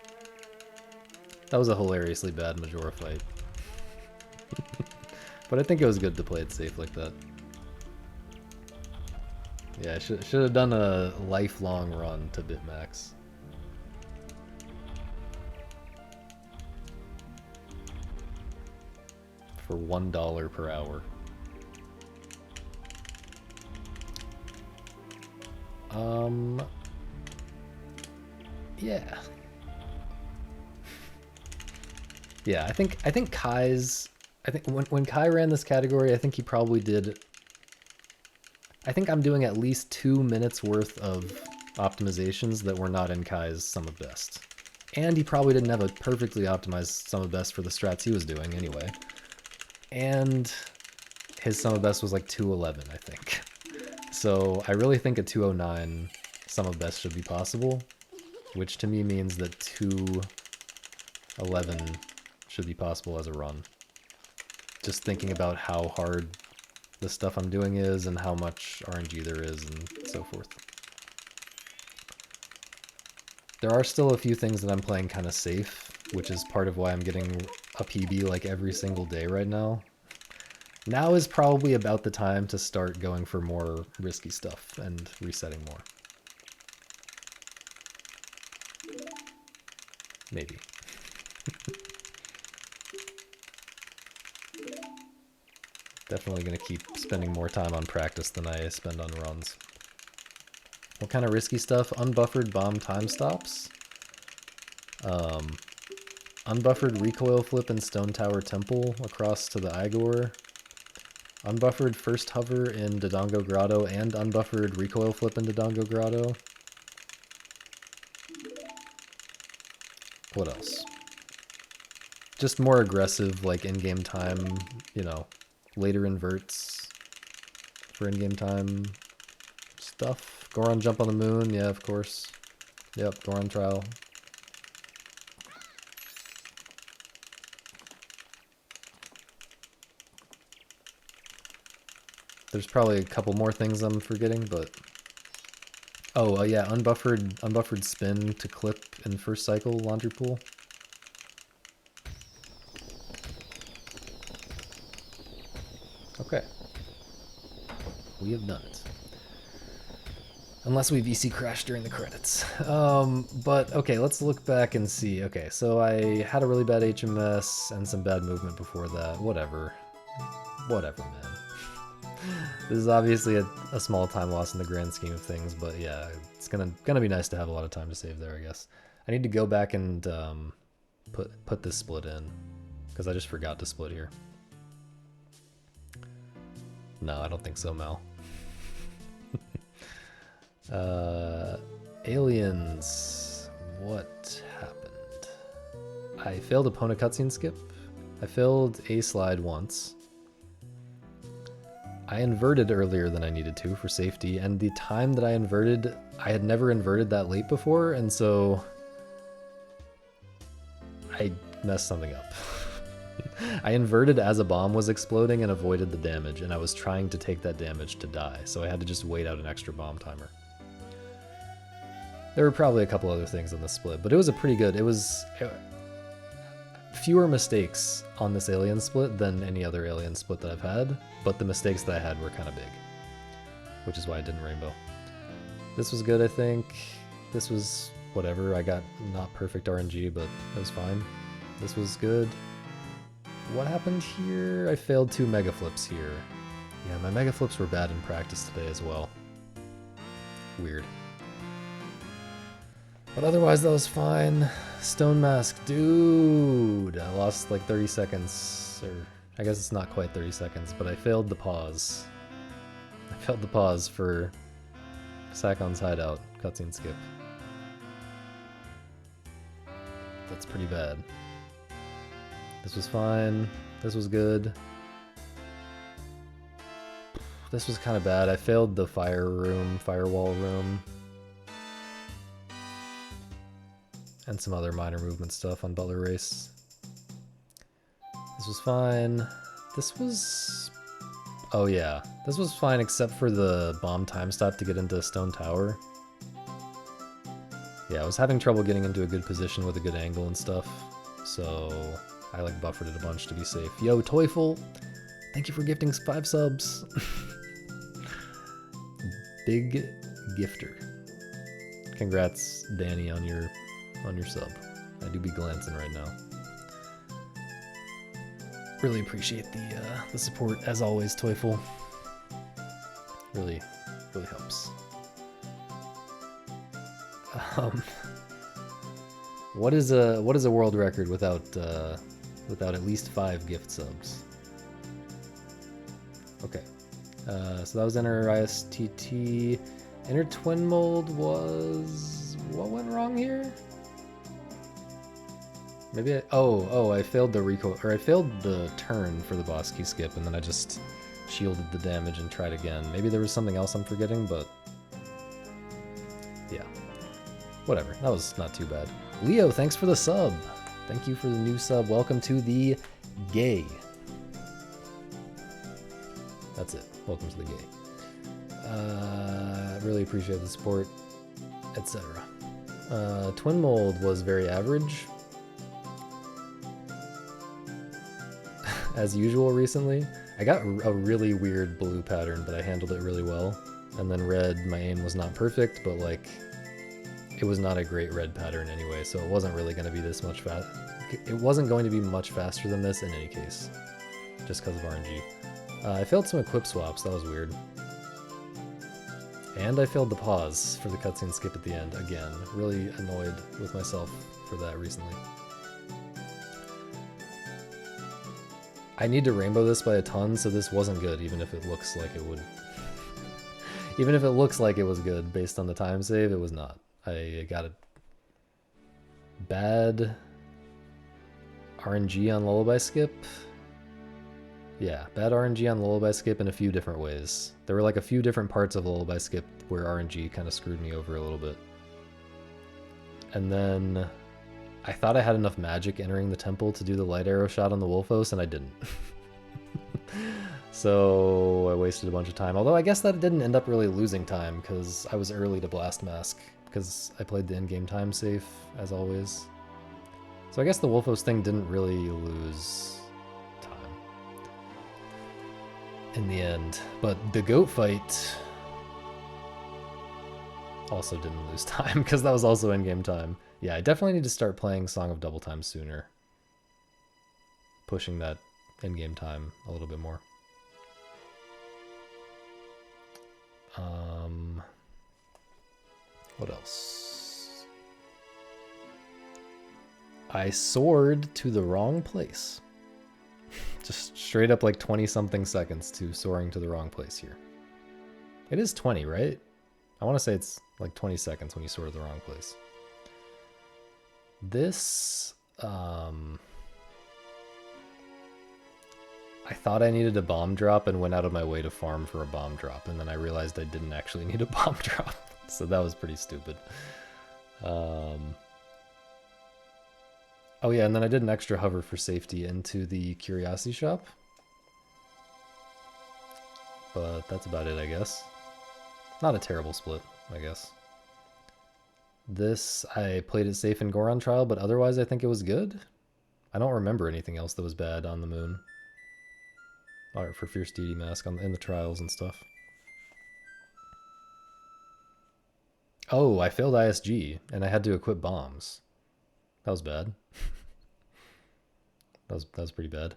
That was a hilariously bad Majora fight. But I think it was good to play it safe like that. Yeah, I should have done a lifelong run to Bitmax. For $1 per hour. Yeah. Yeah, I think Kai's... I think when Kai ran this category, I think he probably did... I think I'm doing at least 2 minutes worth of optimizations that were not in Kai's Sum of Best. And he probably didn't have a perfectly optimized Sum of Best for the strats he was doing anyway. And his Sum of Best was like 211, I think. So I really think a 209 Sum of Best should be possible, which to me means that 211 should be possible as a run. Just thinking about how hard the stuff I'm doing is and how much RNG there is and so forth. There are still a few things that I'm playing kind of safe, which is part of why I'm getting a PB like every single day right now. Now is probably about the time to start going for more risky stuff and resetting more. Maybe. Definitely going to keep spending more time on practice than I spend on runs. What kind of risky stuff? Unbuffered bomb time stops. Unbuffered recoil flip in Stone Tower Temple across to the Igor. Unbuffered first hover in Dodongo Grotto and unbuffered recoil flip in Dodongo Grotto. What else? Just more aggressive, like in-game time, you know, later inverts for in-game time stuff. Goron jump on the moon, yeah, of course. Yep, Goron trial. There's probably a couple more things I'm forgetting, but... Oh, yeah, unbuffered spin to clip in first cycle laundry pool. Okay. We have done it. Unless we VC crashed during the credits. But, okay, let's look back and see. Okay, so I had a really bad HMS and some bad movement before that. Whatever. Whatever, man. This is obviously a small time loss in the grand scheme of things, but yeah, it's gonna be nice to have a lot of time to save there, I guess. I need to go back and put this split in, because I just forgot to split here. No, I don't think so, Mal. Aliens. What happened? I failed opponent cutscene skip. I failed a slide once. I inverted earlier than I needed to for safety, and the time that I inverted, I had never inverted that late before, and so I messed something up. I inverted as a bomb was exploding and avoided the damage, and I was trying to take that damage to die, so I had to just wait out an extra bomb timer. There were probably a couple other things on the split, but it was a pretty good, it was fewer mistakes on this alien split than any other alien split that I've had, but the mistakes that I had were kind of big, which is why I didn't rainbow. This was good, I think. This was whatever. I got not perfect RNG, but it was fine. This was good. What happened here? I failed 2 mega flips here. Yeah, my mega flips were bad in practice today as well. Weird. But otherwise, that was fine. Stone Mask, dude! I lost like 30 seconds, or I guess it's not quite 30 seconds, but I failed the pause. I failed the pause for Sakon's hideout cutscene skip. That's pretty bad. This was fine. This was good. This was kind of bad. I failed the firewall room. And some other minor movement stuff on Butler Race. This was fine. This was... Oh yeah. This was fine except for the bomb time stop to get into Stone Tower. Yeah, I was having trouble getting into a good position with a good angle and stuff. So I like buffered it a bunch to be safe. Yo, Toyful! Thank you for gifting 5 subs. Big gifter. Congrats, Danny, on your sub. I do be glancing right now. Really appreciate the support as always, Toyful. Really helps. What is a world record without at least 5 gift subs? Okay. So that was Enter ISTT. Enter Twin Mold was... What went wrong here? Maybe I failed the recoil, or I failed the turn for the boss key skip, and then I just shielded the damage and tried again. Maybe there was something else I'm forgetting, but yeah. Whatever, that was not too bad. Leo, thanks for the sub. Thank you for the new sub. Welcome to the gay. That's it. Welcome to the gay. Really appreciate the support, etc. Twin Mold was very average, as usual recently. I got a really weird blue pattern, but I handled it really well. And then red, my aim was not perfect, but like, it was not a great red pattern anyway, so it wasn't really going to be this much fast. It wasn't going to be much faster than this in any case, just because of RNG. I failed some equip swaps, that was weird. And I failed the pause for the cutscene skip at the end, again. Really annoyed with myself for that recently. I need to rainbow this by a ton, so this wasn't good, even if it looks like it would. Even if it looks like it was good based on the time save, it was not. I got a bad RNG on Lullaby Skip. Yeah, bad RNG on Lullaby Skip in a few different ways. There were like a few different parts of Lullaby Skip where RNG kind of screwed me over a little bit. And then I thought I had enough magic entering the temple to do the light arrow shot on the Wolfos, and I didn't. So I wasted a bunch of time. Although I guess that didn't end up really losing time, because I was early to Blast Mask, because I played the in-game time safe, as always. So I guess the Wolfos thing didn't really lose time in the end. But the goat fight also didn't lose time, because that was also in-game time. Yeah, I definitely need to start playing Song of Double Time sooner. Pushing that in-game time a little bit more. What else? I soared to the wrong place. Just straight up like 20-something seconds to soaring to the wrong place here. It is 20, right? I want to say it's like 20 seconds when you soar to the wrong place. This, I thought I needed a bomb drop and went out of my way to farm for a bomb drop, and then I realized I didn't actually need a bomb drop, so that was pretty stupid. Oh yeah, and then I did an extra hover for safety into the Curiosity Shop. But that's about it, I guess. Not a terrible split, I guess. This, I played it safe in Goron Trial, but otherwise I think it was good. I don't remember anything else that was bad on the moon. Or for Fierce Deity Mask in the trials and stuff. Oh, I failed ISG, and I had to equip bombs. That was bad. that was pretty bad.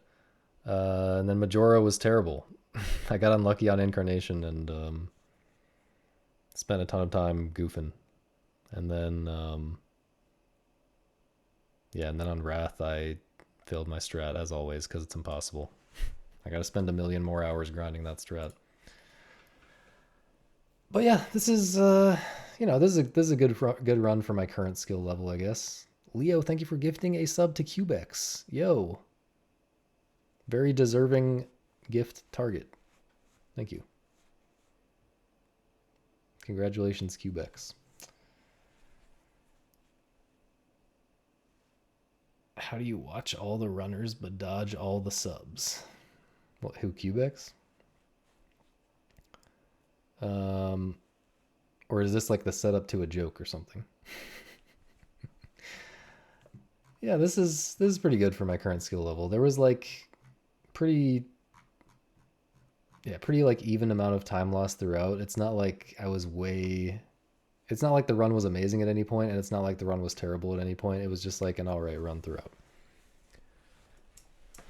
And then Majora was terrible. I got unlucky on Incarnation and spent a ton of time goofing. And then, yeah, and then on Wrath, I failed my strat, as always, because it's impossible. I gotta spend 1 million more hours grinding that strat. But yeah, this is, you know, this is a good run for my current skill level, I guess. Leo, thank you for gifting a sub to Cubex. Yo. Very deserving gift target. Thank you. Congratulations, Cubex. How do you watch all the runners but dodge all the subs? What, who, Cubex? Or is this like the setup to a joke or something? Yeah, this is pretty good for my current skill level. There was like pretty like even amount of time lost throughout. It's not like I was it's not like the run was amazing at any point, and it's not like the run was terrible at any point. It was just like an alright run throughout.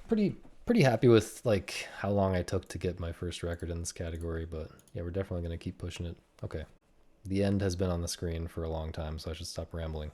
Pretty happy with like how long I took to get my first record in this category, but yeah, we're definitely going to keep pushing it. Okay. The end has been on the screen for a long time, so I should stop rambling.